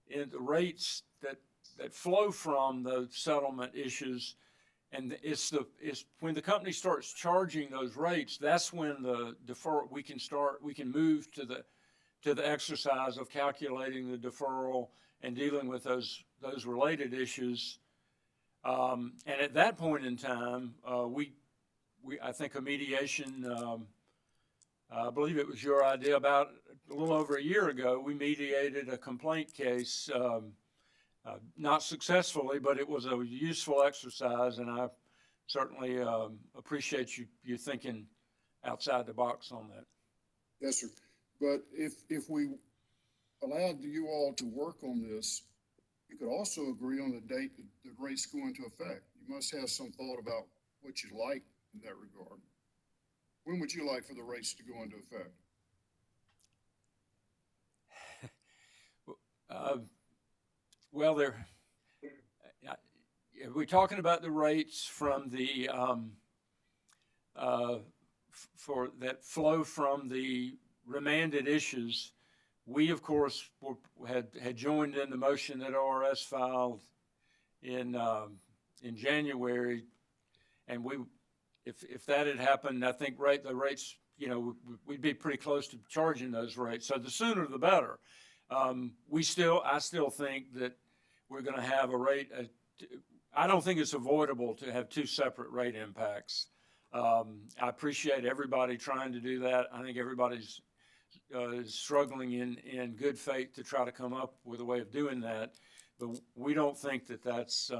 in the rates that flow from the settlement issues. And it's when the company starts charging those rates, that's when the deferral, we can move to the exercise of calculating the deferral and dealing with those related issues. And at that point in time, I think a mediation, I believe it was your idea, about a little over a year ago, we mediated a complaint case, not successfully, but it was a useful exercise, and I certainly appreciate you thinking outside the box on that. Yes, sir. But if we allowed you all to work on this You could also agree on the date that the rates go into effect. You must have some thought about what you'd like in that regard. When would you like for the rates to go into effect? Well, we're talking about the rates from the, for that flow from the remanded issues. We, of course, had joined in the motion that ORS filed in January, and if that had happened, I think the rates, we'd be pretty close to charging those rates. So the sooner the better. I still think that we're going to have a rate. I don't think it's avoidable to have two separate rate impacts. I appreciate everybody trying to do that. I think everybody's struggling in good faith to try to come up with a way of doing that, but we don't think that that's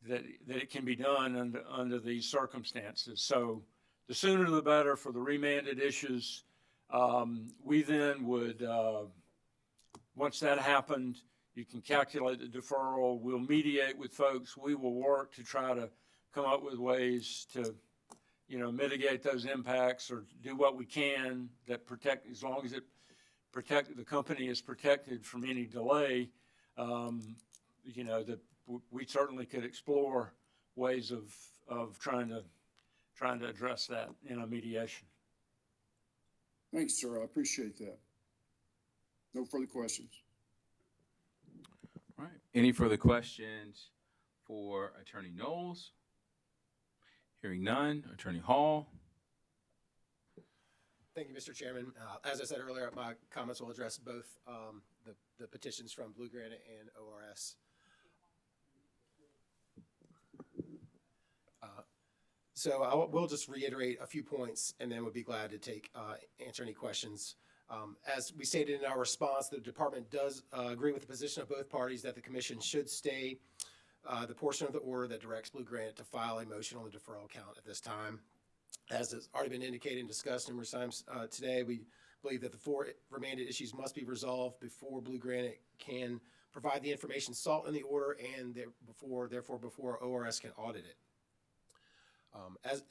that it can be done under these circumstances. So the sooner the better for the remanded issues. We then would, once that happened, you can calculate the deferral. We'll mediate with folks. We will work to try to come up with ways to, mitigate those impacts or do what we can that protect, as long as the company is protected from any delay. That we certainly could explore ways of trying to address that in a mediation. Thanks, sir. I appreciate that. No further questions. All right. Any further questions for Attorney Knowles? Hearing none. Attorney Hall. Thank you, Mr. Chairman. As I said earlier, my comments will address both the petitions from Blue Granite and ORS. So we'll just reiterate a few points and then we'll be glad to answer any questions. As we stated in our response, the department does agree with the position of both parties that the commission should stay the portion of the order that directs Blue Granite to file a motion on the deferral count at this time. As has already been indicated and discussed numerous times today, we believe that the 4 remanded issues must be resolved before Blue Granite can provide the information sought in the order and therefore before ORS can audit it.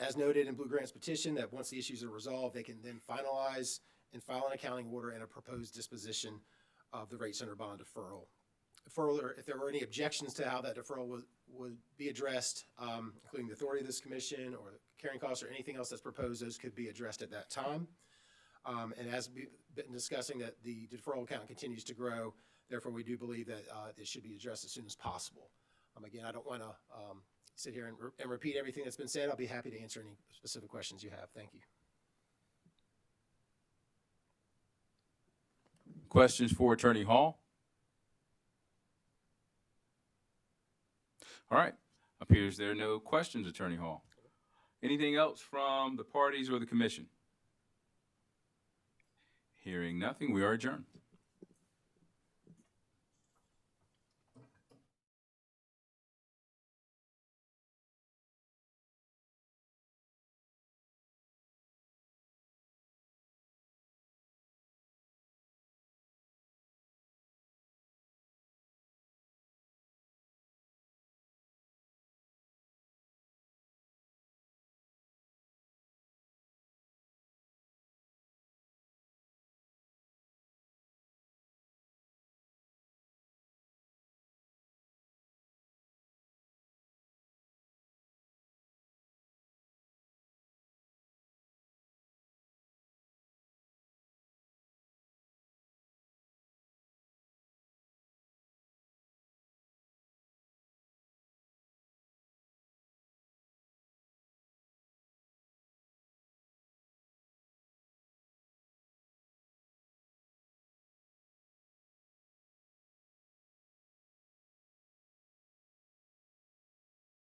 As noted in Blue Granite's petition, that once the issues are resolved, they can then finalize and file an accounting order and a proposed disposition of the rates under bond deferral. Further, if there were any objections to how that deferral would be addressed, including the authority of this commission or carrying costs or anything else that's proposed, those could be addressed at that time. And as we've been discussing, that the deferral account continues to grow, therefore we do believe that it should be addressed as soon as possible. Again, I don't want to sit here and repeat everything that's been said. I'll be happy to answer any specific questions you have. Thank you. Questions for Attorney Hall? All right. Appears there are no questions, Attorney Hall. Anything else from the parties or the commission? Hearing nothing, we are adjourned.